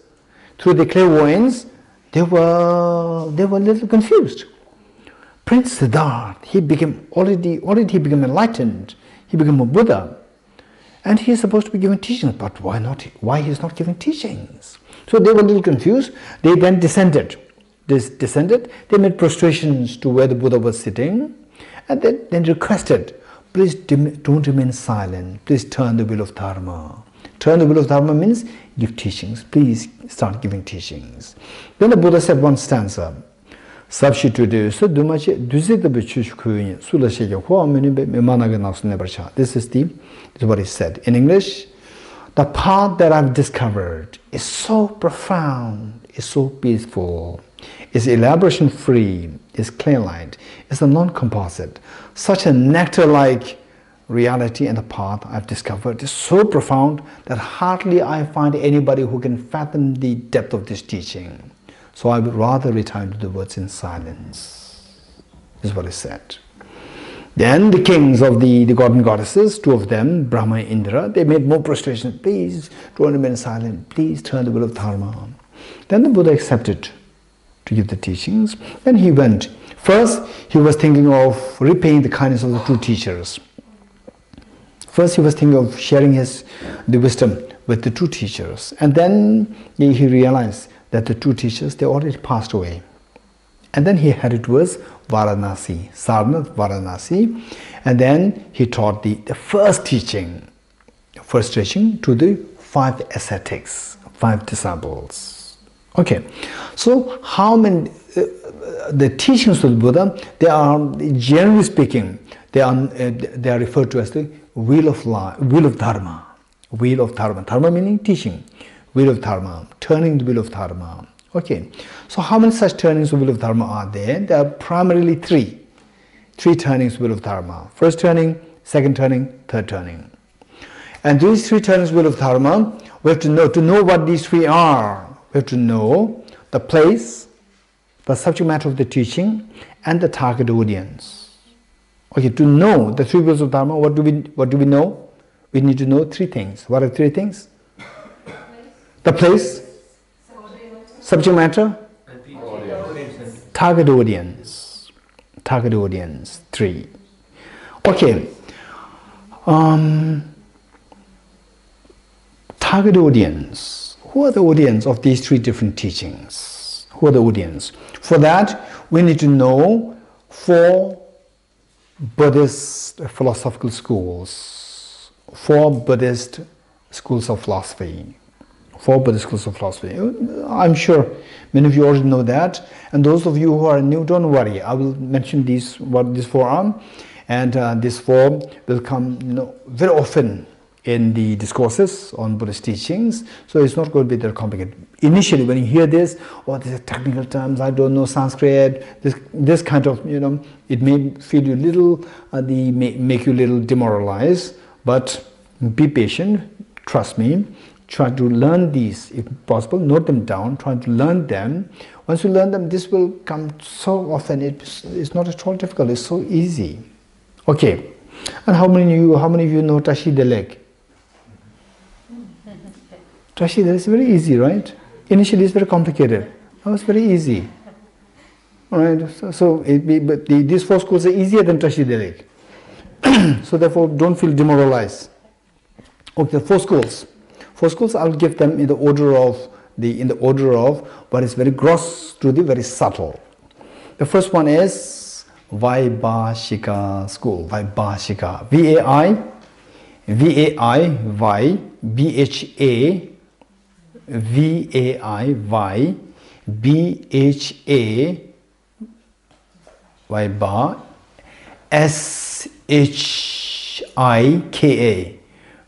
through the clairvoyance, they were a little confused. Prince Siddhartha, he became already he became enlightened. He became a Buddha, and he is supposed to be giving teachings. But why not? Why he is not giving teachings? So they were a little confused. They then descended. They made prostrations to where the Buddha was sitting, and then requested, please don't remain silent. Please turn the wheel of Dharma. Turn the wheel of Dharma means give teachings. Please start giving teachings. Then the Buddha said one stanza. This is what he said. In English, the path that I've discovered is so profound, is so peaceful, is elaboration free, is clear light, is a non-composite. Such a nectar-like reality and the path I've discovered is so profound that hardly I find anybody who can fathom the depth of this teaching. So I would rather retire to the words in silence. This is what he said. Then the kings of the god and goddesses, two of them, Brahma and Indra, they made more prostration. Please don't remain silent. Please turn the wheel of Dharma. Then the Buddha accepted to give the teachings. Then he went. First, he was thinking of repaying the kindness of the two teachers. First, he was thinking of sharing the wisdom with the two teachers. And then he realized that the two teachers, they already passed away. And then he headed towards Varanasi, Sarnath, Varanasi. And then he taught the first teaching to the 5 ascetics, 5 disciples. Okay, so how many, the teachings of the Buddha, they are, generally speaking, they are referred to as the wheel of Dharma. Wheel of Dharma. Dharma meaning teaching. Wheel of Dharma. Turning the wheel of Dharma. Okay. So how many such turnings of wheel of Dharma are there? There are primarily 3. 3 turnings of wheel of Dharma. First turning, second turning, third turning. And these 3 turnings of wheel of Dharma, we have to know what these 3 are. We have to know the place, the subject matter of the teaching, and the target audience. Okay, to know the 3 wheels of Dharma, what do we know? We need to know 3 things. What are 3 things? The place, subject matter, target audience. Target audience, 3. Okay. Target audience. Who are the audience of these 3 different teachings? Who are the audience? For that, we need to know 4 Buddhist philosophical schools, 4 Buddhist schools of philosophy. 4 Buddhist schools of philosophy. I'm sure many of you already know that. And those of you who are new, don't worry. I will mention these 4 are. And these 4 will come very often in the discourses on Buddhist teachings. So it's not going to be that complicated. Initially, when you hear this, these are technical terms, I don't know Sanskrit, this kind of, it may feel you little, make you a little demoralized. But be patient, trust me. Try to learn these, if possible, note them down, try to learn them. Once you learn them, this will come so often, it's not at all difficult, it's so easy. Okay, and how many of you know Tashi Delek? Tashi Delek is very easy, right? Initially it's very complicated, now it's very easy. Alright, but these 4 schools are easier than Tashi Delek. So therefore, don't feel demoralized. Okay, 4 schools. 4 schools, I'll give them in the order of what is very gross to the very subtle. The first one is Vaibhashika school. Vaibhashika. V-A-I-Y-B-H-A V-A-I-Y-B-H-A Vaibha S-H-I-K-A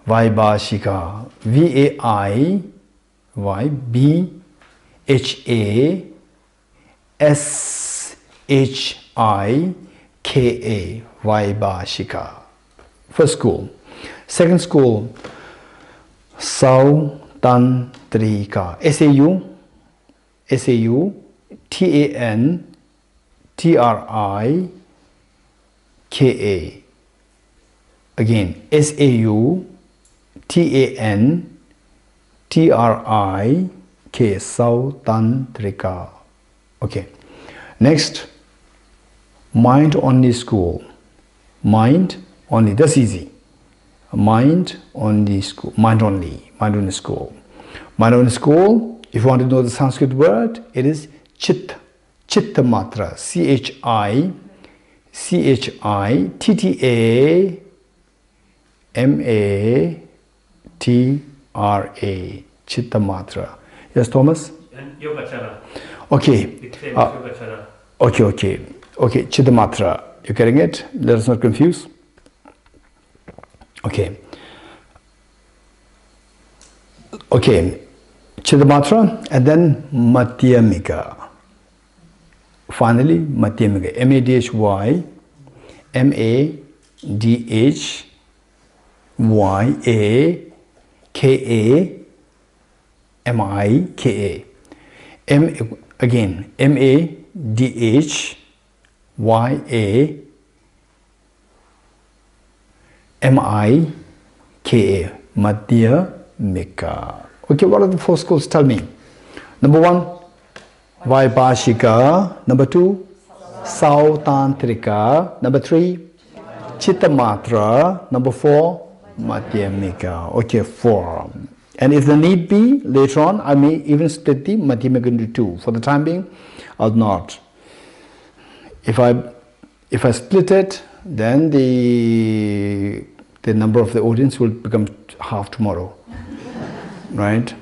Vaibhashika. V-A-I-B-H-A-S-H-I-K-A Vaibhashika. First school. Second school, Sautantrika. S-A-U S-A-U-T-A-N-T-R-I-K-A. Again, S-A-U-T-A-N-T-R-I-K, Sautantrika. Okay. Next, mind only school. Mind only, that's easy. Mind only school. Mind only school. Mind only school, if you want to know the Sanskrit word, it is Chit. Chitta Matra. C-H-I-C-H-I-T-T-A-M-A-T-R-A. Chitta Matra. Yes, Thomas? And Yogacara. Okay. It says Yogacara. Okay. Chitta Matra. You getting it? Let us not confuse. Okay. Chitta Matra, and then Madhyamika. Finally, Madhyamika. M-A-D-H-Y. M-A-D-H-Y-A-K-A-M-I-K-A. Again, M-A-D-H-Y-A-M-I-K-A. Madhyamika. Okay, what are the 4 schools? Tell me. Number 1, Vaibhashika. Number 2, Sautantrika. Number 3, Chitta Matra. Number 4, Madhyamika. Okay, 4. And if the need be, later on, I may even split the Madhyamika into 2. For the time being, I'll not. If I split it, then the number of the audience will become half tomorrow. Right?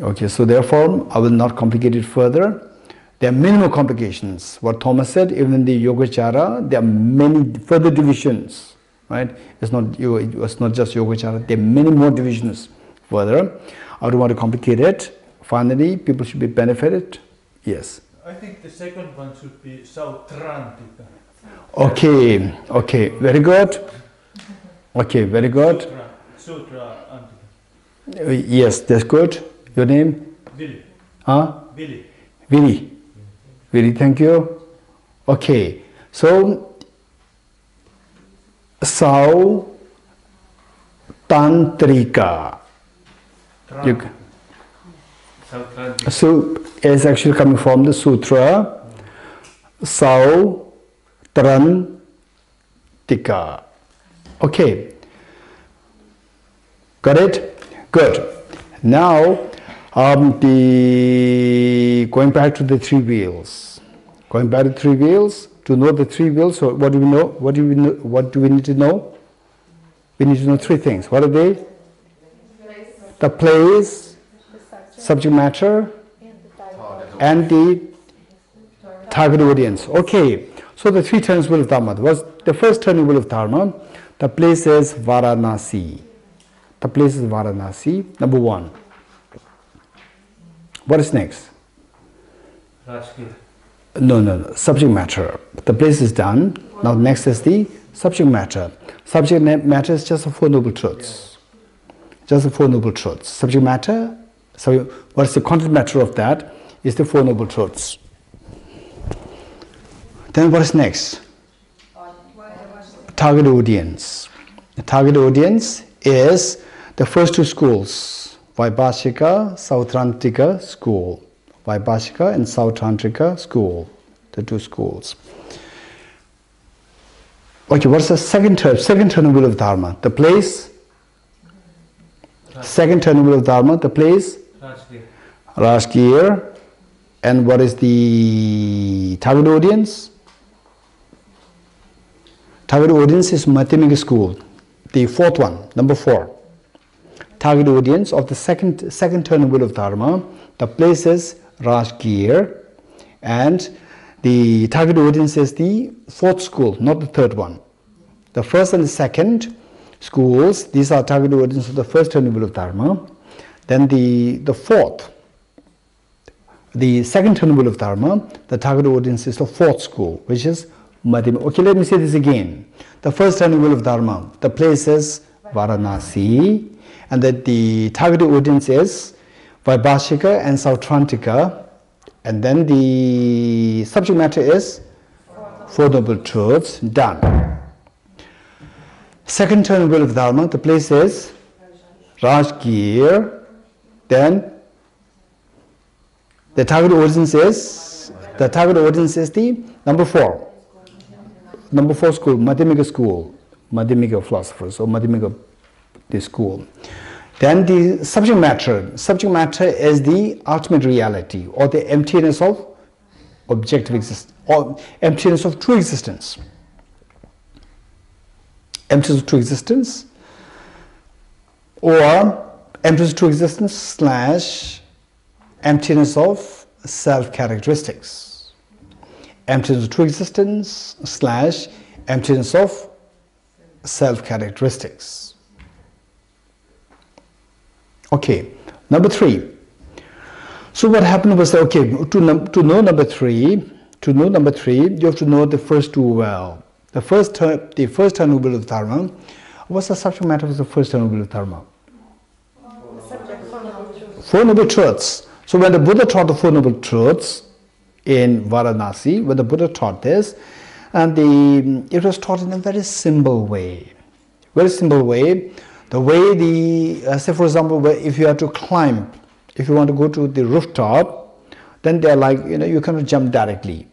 Okay, so therefore, I will not complicate it further. There are minimal complications. What Thomas said, even in the Yogacara, there are many further divisions. Right? It's not just Yogacara, there are many more divisions further. I don't want to complicate it. Finally, people should be benefited. Yes. I think the second one should be Sautrantika. Okay, very good. Okay, very good. Sutra Antika. Yes, that's good. Your name? Willy. Huh? Willy. Willy, thank you. Okay, so Sautantrika. So it's actually coming from the sutra Sautrantika. Okay, got it? Good. Now, going back to the 3 wheels. Going back to 3 wheels. To know the 3 wheels, so what do we know? What do we need to know? We need to know 3 things. What are they? The place, subject matter, and the target audience. Okay. So the 3 turning wheel of Dharma. Was the first turning wheel of Dharma? The place is Varanasi. The place is Varanasi. Number 1. What is next? No. Subject matter. The place is done. Now next is the subject matter. Subject matter is just the 4 noble truths. Just the 4 noble truths. Subject matter. So what is the content matter of that? Is the 4 noble truths. Then what is next? Target audience. The target audience is the first 2 schools, Vaibhashika, Sautrantrika school. Vaibhashika and Sautrantrika school, the 2 schools. Okay, what's the second turning wheel of Dharma? The place? Second turning wheel of Dharma, the place? Rashgir. And what is the target audience? Target audience is Madhyamika school, the 4th one, number 4. Target audience of the second turning wheel of Dharma, the place is Rashgir, and the target audience is the 4th school, not the 3rd one. The first and the second schools, these are target audience of the first turning wheel of Dharma. Then the 4th, the second turning wheel of Dharma, the target audience is the 4th school, which is Madhyamika. Okay, let me say this again. The first turning wheel of Dharma, the place is Varanasi, and that the target audience is Vaibhashika and Sautrantika And then the subject matter is Four Noble Truths. Done. Second turn wheel of Dharma, the place is Rajgir. Then the target audience is the number 4. Number 4 school, Madhyamika school, Madhyamika philosophers, or Madhyamika the school. Then the subject matter is the ultimate reality, or the emptiness of objective existence, or emptiness of true existence. Emptiness of true existence, or emptiness of true existence / emptiness of self-characteristics. Emptiness of true existence / emptiness of self-characteristics. Okay, number 3. So what happened was, okay, to know number 3, you have to know the first 2 well. The first turn wheel of Dharma. What's the subject matter of the first turn wheel of Dharma? Four Noble Truths. So when the Buddha taught the Four Noble Truths in Varanasi, when the Buddha taught this, and it was taught in a very simple way. Very simple way. The way say for example, if you have to climb, if you want to go to the rooftop, then they're like, you cannot jump directly.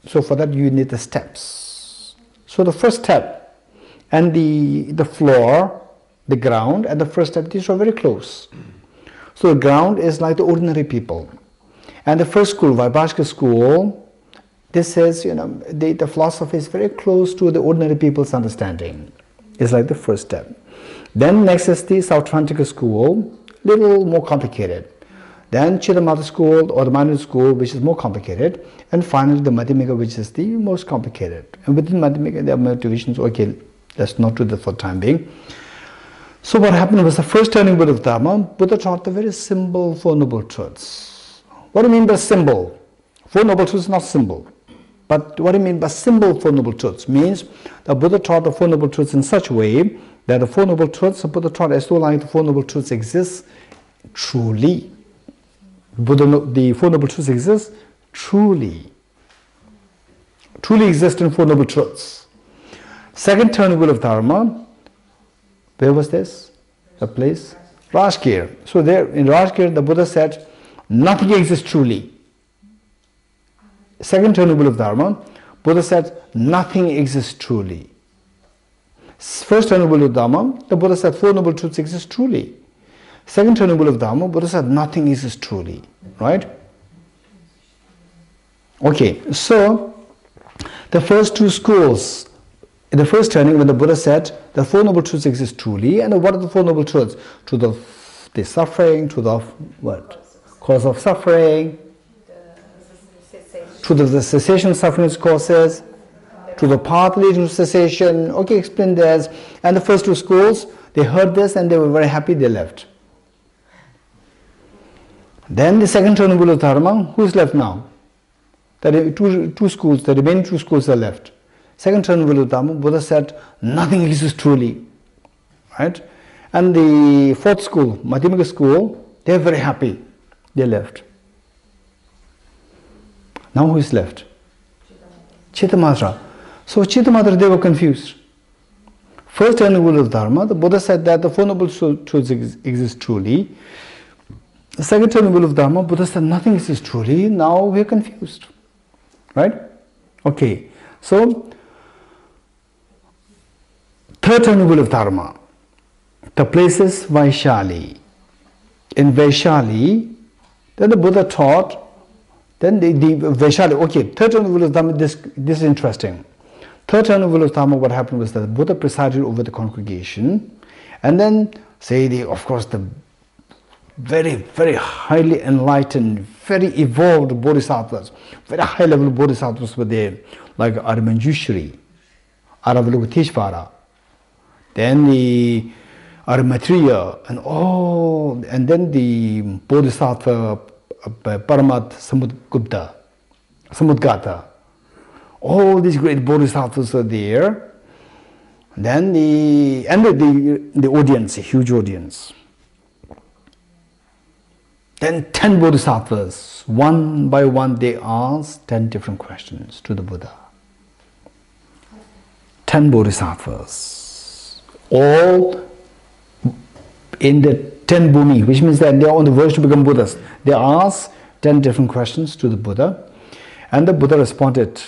So for that you need the steps. So the first step and the floor, the ground, and the first step, these are very close. So the ground is like the ordinary people. And the first school, Vaibhashika school, this says, the philosophy is very close to the ordinary people's understanding. It's like the first step. Then next is the Sautrantika school, little more complicated. Then Chittamatra school or the Manila school, which is more complicated. And finally the Madhyamika, which is the most complicated. And within Madhyamika there are more divisions. Okay, let's not do that for the time being. So what happened was the first turning wheel of Dharma, Buddha taught the very simple Four Noble Truths. What do you mean by symbol? Four Noble Truths is not symbol. But what do you mean by symbol Four Noble Truths? Means the Buddha taught the Four Noble Truths in such a way that the Four Noble Truths, the Buddha taught as though like the Four Noble Truths exist truly. The Four Noble Truths exist truly. Truly exist in Four Noble Truths. Second turning wheel of Dharma, where was this? The place? Rajgir. So there in Rajgir the Buddha said, nothing exists truly. Second turning wheel of Dharma, Buddha said, nothing exists truly. First turning wheel of Dharma, the Buddha said, Four Noble Truths exist truly. Second turning wheel of Dharma, Buddha said, nothing exists truly. Right? Okay, so the first 2 schools, in the first turning when the Buddha said, the Four Noble Truths exist truly, and what are the Four Noble Truths? To the suffering, to the what? Cause of suffering, to the cessation of suffering's causes, to the path leading to cessation. Okay, explain this. And the first 2 schools, they heard this and they were very happy, they left. Then the second turning wheel of Dharma, who's left now? The two schools, the remaining 2 schools are left. Second turning wheel of Dharma, Buddha said, nothing exists truly. Right? And the 4th school, Madhyamika school, they are very happy. They left. Now who is left? Chittamatra. So Chittamatra, they were confused. First turning wheel of Dharma, the Buddha said that the Four Noble Truths exist truly. The second turning wheel of Dharma, Buddha said nothing exists truly. Now we are confused. Right? Okay. So, third turning wheel of Dharma, the place is Vaishali. In Vaishali, then the Buddha taught, then the Vaishali, okay, third turning wheel of Dharma, this is interesting. Third turning wheel of Dharma, what happened was that the Buddha presided over the congregation, and then, say, of course, the very, very highly enlightened, very evolved bodhisattvas, very high level bodhisattvas were there, like Aramanjushri, Aravalokiteshvara, then the Aramatriya, and then the Bodhisattva Paramat Samudgata. All these great bodhisattvas are there. Then the audience, a huge audience. Then 10 bodhisattvas, one by one, they asked 10 different questions to the Buddha. 10 bodhisattvas, all in the 10 bhumi, which means that they are on the verge to become Buddhas. They asked 10 different questions to the Buddha, and the Buddha responded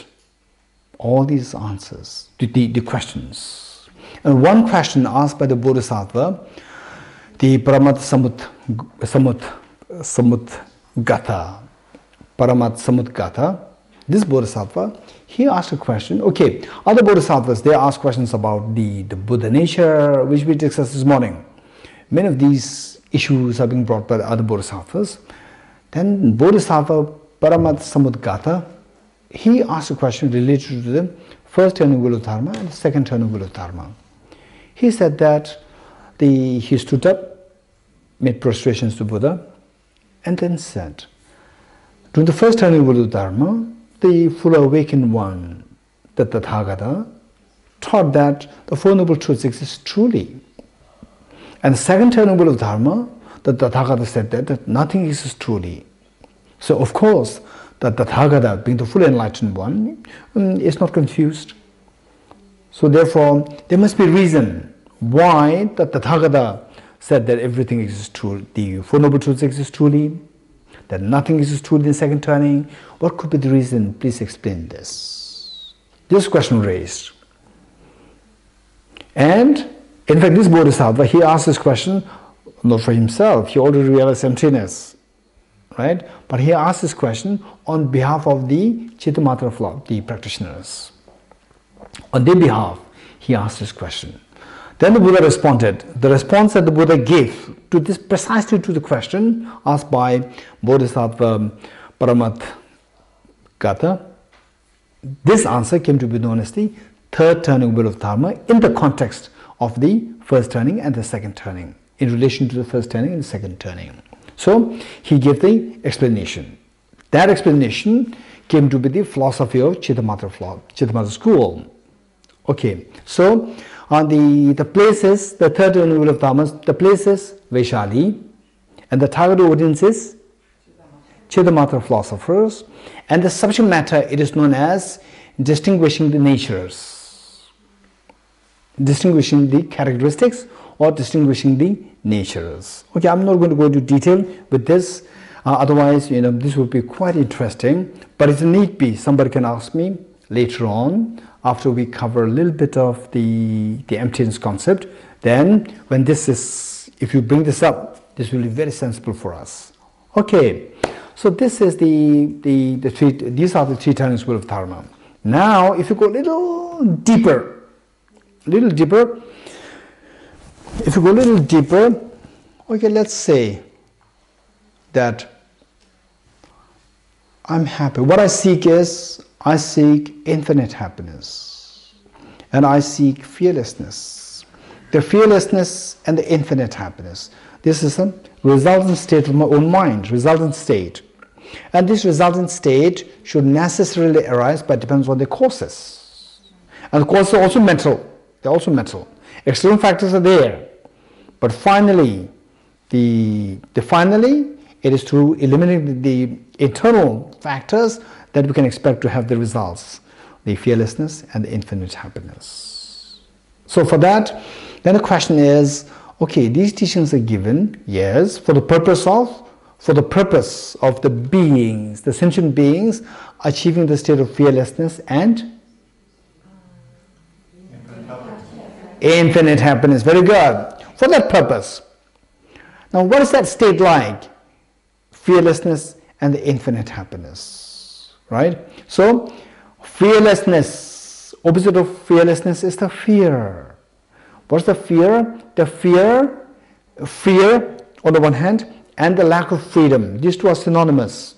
all these answers to the questions. And one question asked by the bodhisattva, the Paramat Samudgata, this bodhisattva, he asked a question. Okay, other bodhisattvas, they ask questions about the Buddha nature, which we discussed this morning. Many of these issues are being brought by the other bodhisattvas. Then Bodhisattva Paramat Samudgata, he asked a question related to the first turning wheel of Dharma and the second turning wheel of Dharma. He said that he stood up, made prostrations to Buddha, and then said, during the first turning wheel of Dharma, the fully awakened one, the Tathagata, taught that the Four Noble Truths exist truly. And the second turning wheel of Dharma, the Tathagata said that nothing exists truly. So of course, the Tathagata, being the fully enlightened one, is not confused. So therefore, there must be a reason why the Tathagata said that everything exists truly, the Four Noble Truths exist truly, that nothing exists truly in the second turning. What could be the reason? Please explain this. This question raised. And in fact, this Bodhisattva, he asked this question not for himself, he already realized emptiness, right? But he asked this question on behalf of the Chittamatra flock, the practitioners. On their behalf, he asked this question. Then the Buddha responded. The response that the Buddha gave to this, precisely to the question asked by Bodhisattva Paramat Gata, this answer came to be known as the third turning wheel of Dharma in the context of the first turning and the second turning, in relation to the first turning and the second turning. So he gave the explanation. That explanation came to be the philosophy of Chittamatra school. Okay, so the places, the third turning wheel of Dharma, the place is Vaishali, and the target audience is Chittamatra philosophers, and the subject matter, it is known as distinguishing the natures, distinguishing the characteristics or distinguishing the natures. Okay, I'm not going to go into detail with this, otherwise, this would be quite interesting, but it's a need be. Somebody can ask me later on, after we cover a little bit of the emptiness concept, then when this is, if you bring this up, this will be very sensible for us. Okay, so this is these are the three turnings wheel of Dharma. Now, if you go a little deeper, okay, let's say that I'm happy. What I seek is, I seek infinite happiness, and I seek fearlessness. The fearlessness and the infinite happiness. This is a resultant state of my own mind, resultant state. And this resultant state should necessarily arise, but depends on the causes. And the causes are also mental. They're also mental. External factors are there. But finally, it is through eliminating the internal factors that we can expect to have the results, the fearlessness and the infinite happiness. So for that, then the question is, okay, these teachings are given, yes, for the purpose of the beings, the sentient beings, achieving the state of fearlessness and infinite happiness. Very good. For that purpose. Now, what is that state like? Fearlessness and the infinite happiness. Right? So, fearlessness, opposite of fearlessness is the fear. What's the fear? The fear on the one hand, and the lack of freedom. These two are synonymous.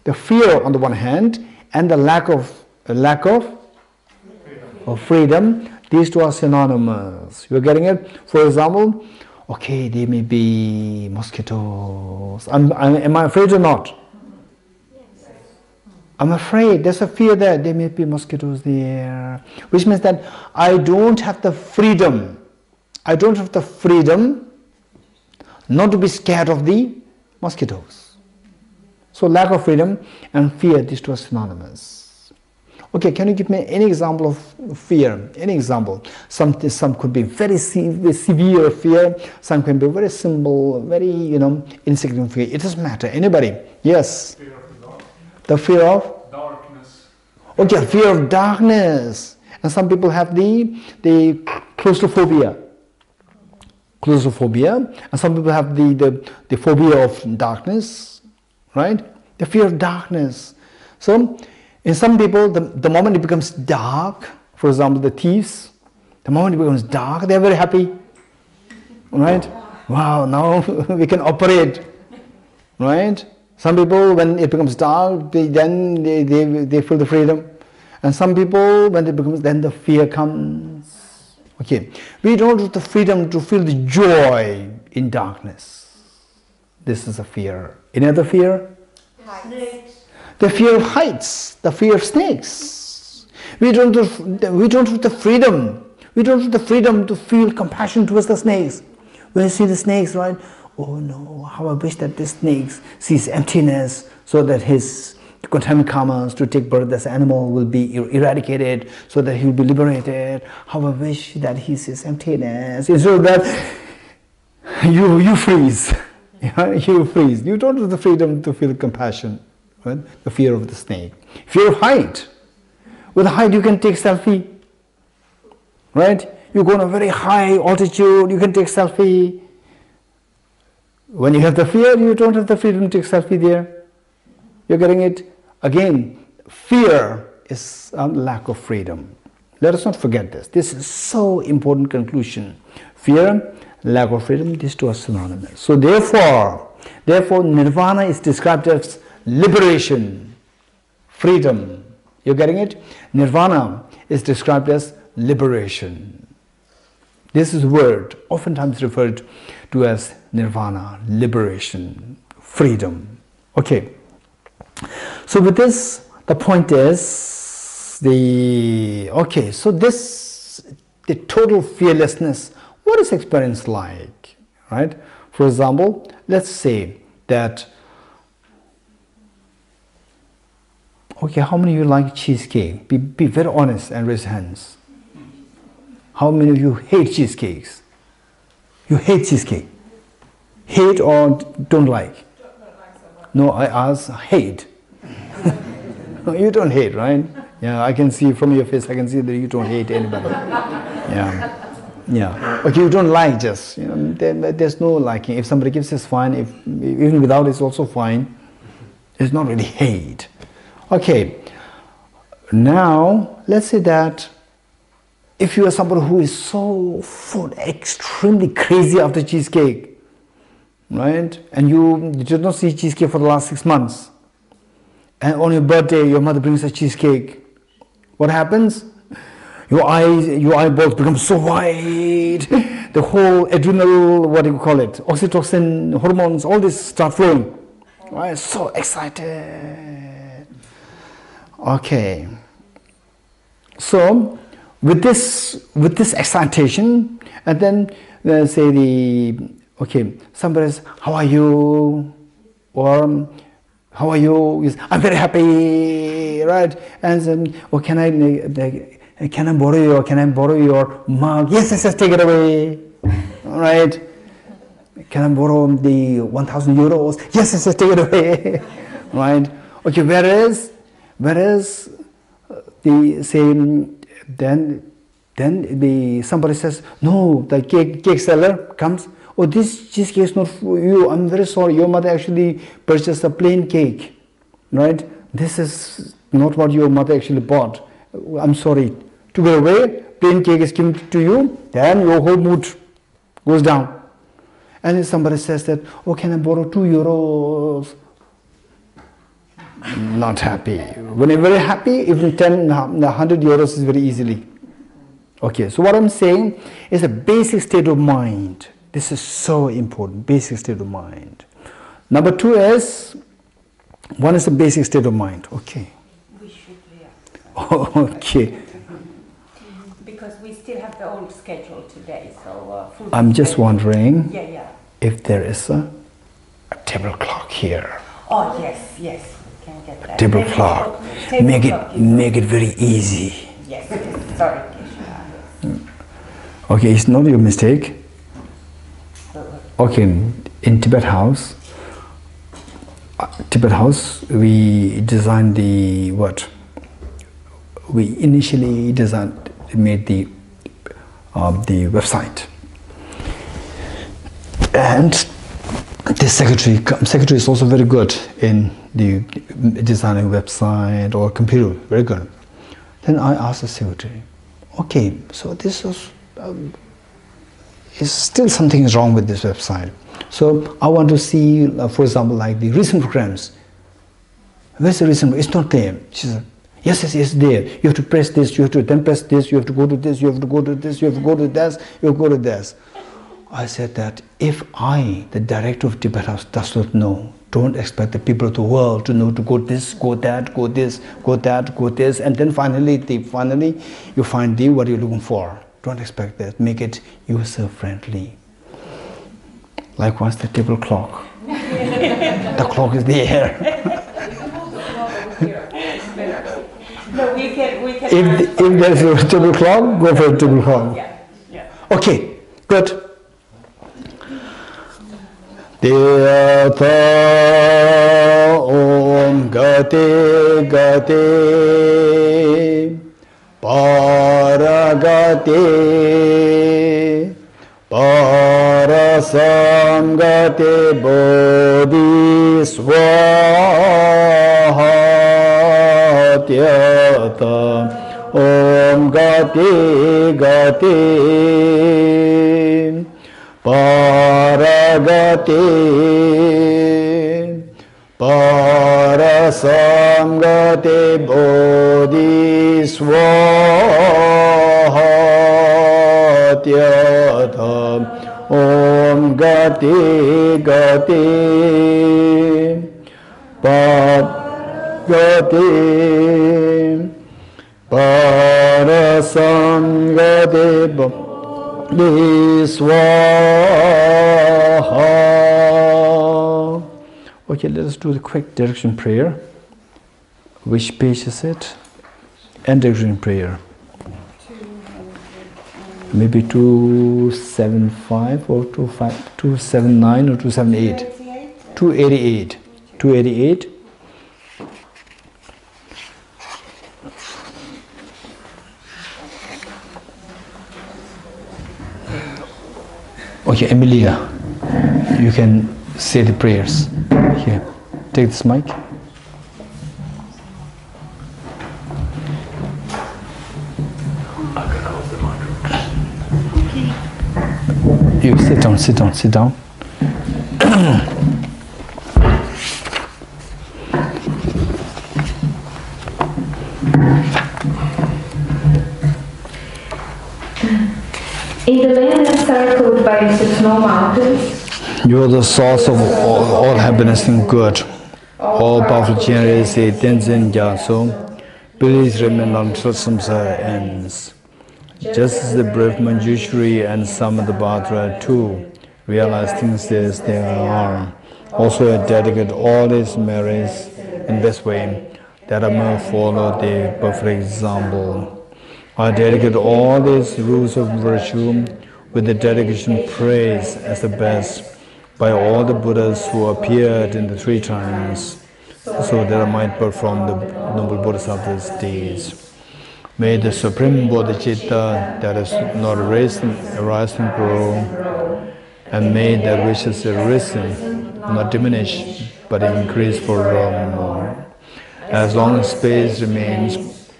The fear on the one hand, and the lack of freedom. These two are synonymous. You're getting it? For example, okay, there may be mosquitoes. Am I afraid or not? I'm afraid. There's a fear that there may be mosquitoes there, which means that I don't have the freedom. I don't have the freedom not to be scared of the Mosquitoes. So lack of freedom and fear, these two are synonymous. Okay, can you give me any example of fear? Any example? Some could be very severe fear, some can be very simple, very, insignificant fear. It doesn't matter. Anybody? Yes? Fear of the dark. The fear of? Darkness. Okay, fear of darkness. And some people have the claustrophobia. Claustrophobia. And some people have the phobia of darkness, right? The fear of darkness. So, in some people, the moment it becomes dark, for example, the thieves, the moment it becomes dark, they are very happy, right? Wow, now we can operate, right? Some people, when it becomes dark, they feel the freedom. And some people, when it becomes, then the fear comes. Okay, we don't have the freedom to feel the joy in darkness. This is a fear. Any other fear? Snakes. The fear of heights, the fear of snakes. We don't have the freedom. We don't have the freedom to feel compassion towards the snakes. When you see the snakes, right? Oh no, how I wish that this snake sees emptiness so that his contaminant karmas to take birth as animal will be eradicated so that he will be liberated. How I wish that he sees emptiness. Instead of that, you freeze. You freeze. You don't have the freedom to feel compassion. Right? The fear of the snake. Fear of height. With height you can take selfie. Right? You go on a very high altitude, you can take selfie. When you have the fear, you don't have the freedom to take selfie there. You're getting it? Again, fear is a lack of freedom. Let us not forget this. This is so important conclusion. Fear, lack of freedom, these two are synonymous. So therefore nirvana is described as liberation, freedom. You're getting it? Nirvana is described as liberation. This is a word oftentimes referred to as nirvana, liberation, freedom. Okay. So with this, the point is the total fearlessness. What is experience like? Right? For example, let's say that. Okay, how many of you like cheesecake? Be very honest and raise hands. How many of you hate cheesecakes? You hate cheesecake? Hate or don't like? No, I ask hate. No, you don't hate, right? Yeah, I can see from your face, I can see that you don't hate anybody. Yeah. Okay, you don't like just, there's no liking. If somebody gives, it's fine. Even without, it's also fine. It's not really hate. Okay, now let's say that if you are somebody who is so extremely crazy after cheesecake, right? And you did not see cheesecake for the last 6 months, and on your birthday your mother brings a cheesecake, what happens? Your eyeballs become so wide, the whole adrenal, oxytocin, hormones, all this start flowing, right? So excited. Okay, so with this excitation, and then say somebody says, how are you? Or how are you? I'm very happy, right? And then, can I borrow your mug? Yes, take it away, all right? Can I borrow the 1,000 euros? Yes, take it away, right? Okay, whereas the same, then somebody says, no, the cake seller comes, oh, this cheesecake is not for you, I'm very sorry, your mother actually purchased a plain cake, right? This is not what your mother actually bought, I'm sorry. To go away, plain cake is given to you, then your whole mood goes down. And if somebody says that, oh, can I borrow 2 euros? Not happy. When you're very happy, even 10, 100 euros is very easily. Okay, so what I'm saying is a basic state of mind. This is so important, basic state of mind. Number 2 is, one is the basic state of mind. Okay. We should react. Okay. Because we still have the old schedule today, so... I'm just wondering yeah. if there is a table clock here. Oh, yes, yes. We can get that. Table clock. Make it very easy. Yes, yes. Sorry, Geshe. Okay, it's not your mistake. Okay, in Tibet house, we designed the what? We initially made the website, and the secretary is also very good in the designing website or computer, very good. Then I asked the secretary, okay, so this is still something is wrong with this website. So I want to see, for example, like the recent programs. Where's the recent? It's not there. She said, yes, it's there. You have to press this, you have to then press this, you have to go to this, you have to go to this, you have to go to this, you have to go to this. I said that if I, the director of Tibet House, does not know, don't expect the people of the world to know to go this, go that, go this, go that, go this, and then finally you find what you're looking for. Don't expect that. Make it user-friendly. Likewise, the table clock. The clock is there. No, we can. If there's a table clock, go for a table clock. Yeah. Okay, good. Dhyata Om Gate Gate Paragate Parasam Gate Bodhi Swaha Dhyata Om Gate Gate Paragate Parasamgate Bodhi Swaha Dhyata Om Gate Gate Paragate Parasamgate Bodhi Swaha. Okay, let us do the quick direction prayer. Which page is it? End direction prayer. Maybe 275 or 279 or 278. 288. 288. Okay, Emilia, you can say the prayers. Here, take this mic. You sit down, sit down, sit down. In the land encircled by the snow mountains, you are the source of all happiness and good. All powerful generators say Tenzin Gyatso, please remain until samsara ends. Just as the brave Manjushri and Samadabhadra too realize things as they are, also I dedicate all these merits in this way that I may follow the perfect example. I dedicate all these rules of virtue with the dedication praise as the best by all the Buddhas who appeared in the 3 times, so that I might perform the noble Bodhisattva's deeds. May the Supreme Bodhicitta that is not arisen, arise and grow, and may that which is arisen not diminish, but increase forevermore. As long as space remains,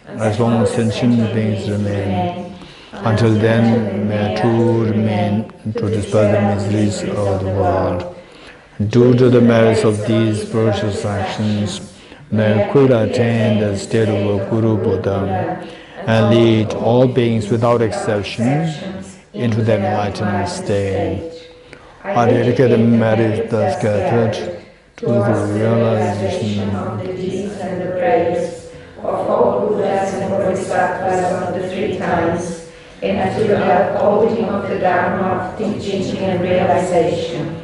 as long as sentient beings remain, until then may I too remain to dispel the miseries of the world. Due to the merits of these virtuous actions, may I quickly attain the state of a Guru Buddha and lead all beings without exception into the enlightened state. I dedicate the merits thus gathered to the realization of the deeds and the prayers of all Buddhas and Bodhisattvas of the 3 times, and to the upholding of the Dharma of teaching and realization.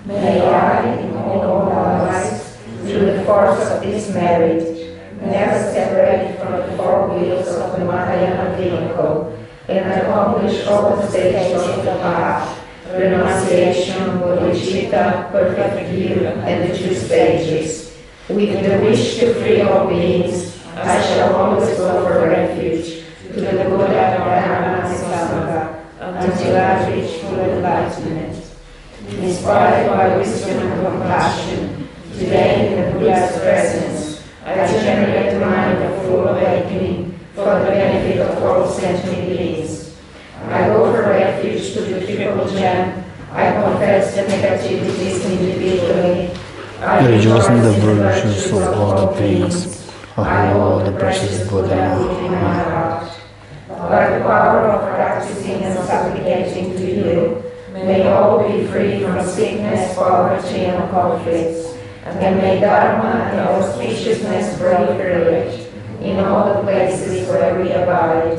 May I, in all our lives through the force of this merit, never separated from the four wheels of the Mahayana vehicle, and accomplish all the stages of the path, renunciation, bodhicitta, perfect view, and the two stages. With the wish to free all beings, I shall always go for refuge to the Buddha, Dharma, and Sangha, until I reach full enlightenment. Inspired by wisdom and compassion, today in the Buddha's presence, I generate a mind of full awakening for the benefit of all sentient beings. I go for refuge to the triple gem. I confess the negativities individually. I rejoice in the virtues of all the beings. I hold the precious Buddha in my heart. By the power of practicing and supplicating to you, may all be free from sickness, poverty, and conflicts, and may Dharma and auspiciousness proliferate in all the places where we abide.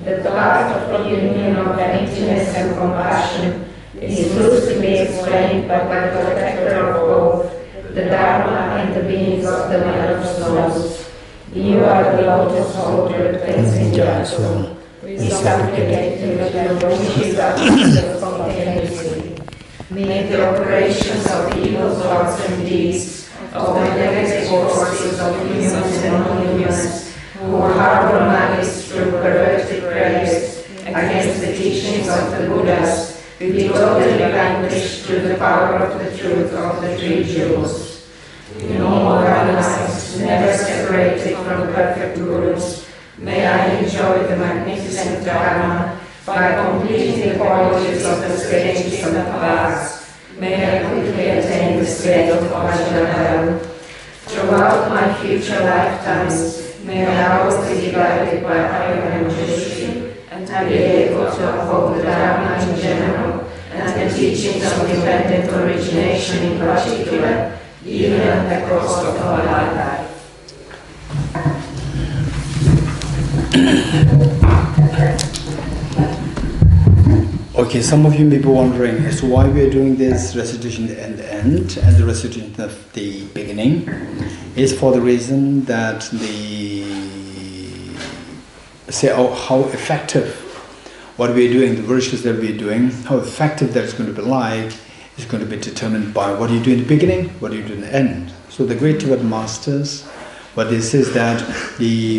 The path of the union of emptiness and compassion is lucidly explained by the protector of both, the Dharma and the beings of the man of souls. You are the lotus holder, cleansing your soul. We supplicate you with your Bodhicitta spontaneously. May the operations of evil thoughts and deeds, of the negative forces of humans and non-humans, who harbor malice through perverted prayers against the teachings of the Buddhas, be totally vanquished through the power of the truth of the three jewels. In all our lives, never separated from perfect gurus, may I enjoy the magnificent Dharma by completing the qualities of the stages of the path. May I quickly attain the state of Vajrayana. Throughout my future lifetimes, may I always be guided by higher and Geshe, and be able to uphold the Dharma in general, and the teachings of dependent origination in particular, even at the cost of my life. Okay, some of you may be wondering as to why we are doing this recitation at the end and the recitation at the beginning. Is for the reason that how effective what we are doing, the virtues that we are doing, how effective that is going to be like, is going to be determined by what you do in the beginning, what you do in the end. So the great Tibetan masters, what they say is that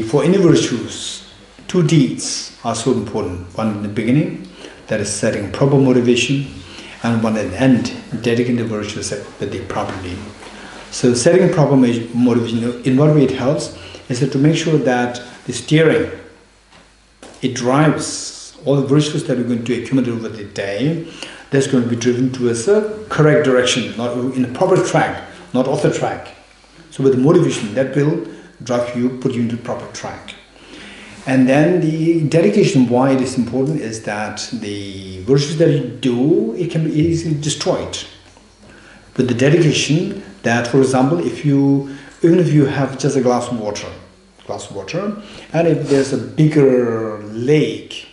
for any virtues, two deeds are so important. One in the beginning, that is setting proper motivation, and one at the end, dedicating the virtues properly. So setting proper motivation, in what way it helps, is that to make sure that the steering, it drives all the virtues that we're going to accumulate over the day, that's going to be driven towards a correct direction, not in a proper track, not off the track. So with the motivation, that will drive you, put you into the proper track. And then the dedication, why it is important, is that the virtues that you do, it can be easily destroyed. With the dedication, that for example, even if you have just a glass of water, and if there's a bigger lake,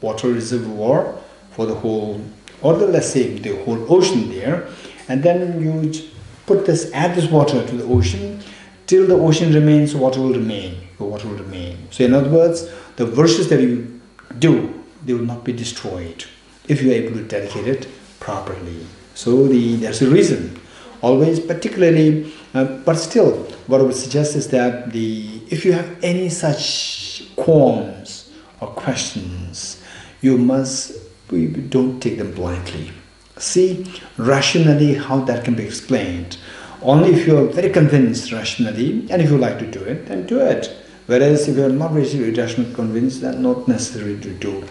water reservoir for the whole, let's say the whole ocean there, and then you add this water to the ocean, till the ocean remains, water will remain. So in other words, the virtues that you do, they will not be destroyed if you are able to dedicate it properly. So there's a reason. Always, particularly, but still, what I would suggest is that if you have any such qualms or questions, you don't take them blindly. See rationally how that can be explained. Only if you are very convinced rationally, and if you like to do it, then do it. Whereas if you are not really rationally convinced, then not necessary to do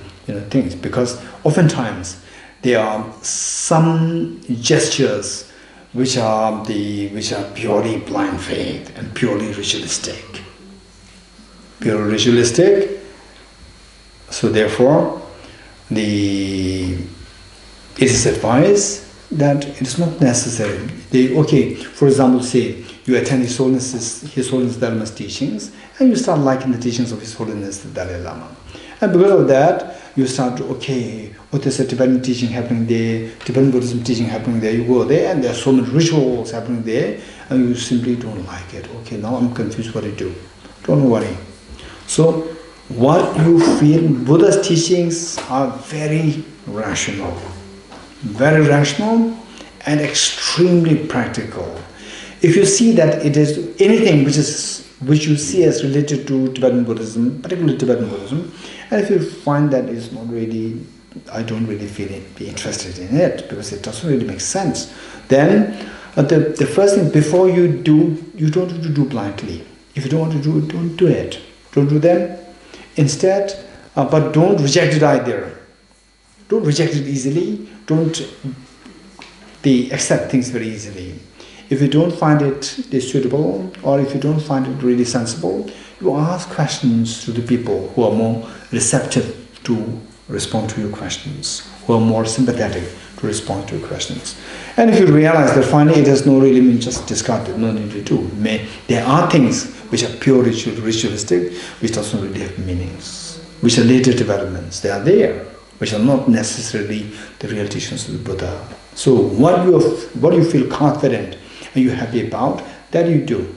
things, because oftentimes there are some gestures which are purely blind faith and purely ritualistic. So therefore, it is advised that it is not necessary. For example, say you attend His Holiness Dharma's teachings, and you start liking the teachings of His Holiness the Dalai Lama. And because of that, you start to, okay, what is the Tibetan teaching happening there, Tibetan Buddhism teaching happening there, you go there and there are so many rituals happening there and you simply don't like it. Okay, now I'm confused what to do. Don't worry. So, what you feel, Buddha's teachings are very rational and extremely practical. If you see that it is anything which you see as related to Tibetan Buddhism, particularly Tibetan Buddhism, and if you find that it's not really, I don't really be interested in it because it doesn't really make sense, then the first thing before you do, you don't have to do blindly. If you don't want to do it, don't do it. Don't do them. Instead, but don't reject it either. Don't reject it easily. Don't accept things very easily. If you don't find it suitable, or if you don't find it really sensible, you ask questions to the people who are more receptive to respond to your questions, who are more sympathetic to respond to your questions. And if you realize that finally it has no really mean, just discard it, no need to do. There are things which are pure ritualistic, which doesn't really have meanings, which are later developments. They are there, which are not necessarily the real teachings of the Buddha. So what you feel confident and you're happy about, that you do.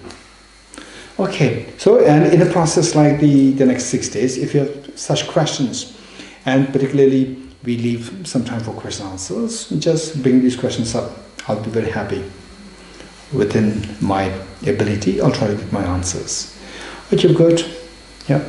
Okay, so and in a process like the next 6 days, if you have such questions, and particularly we leave some time for question and answers, just bring these questions up. I'll be very happy. Within my ability, I'll try to get my answers. Okay, good. Yeah.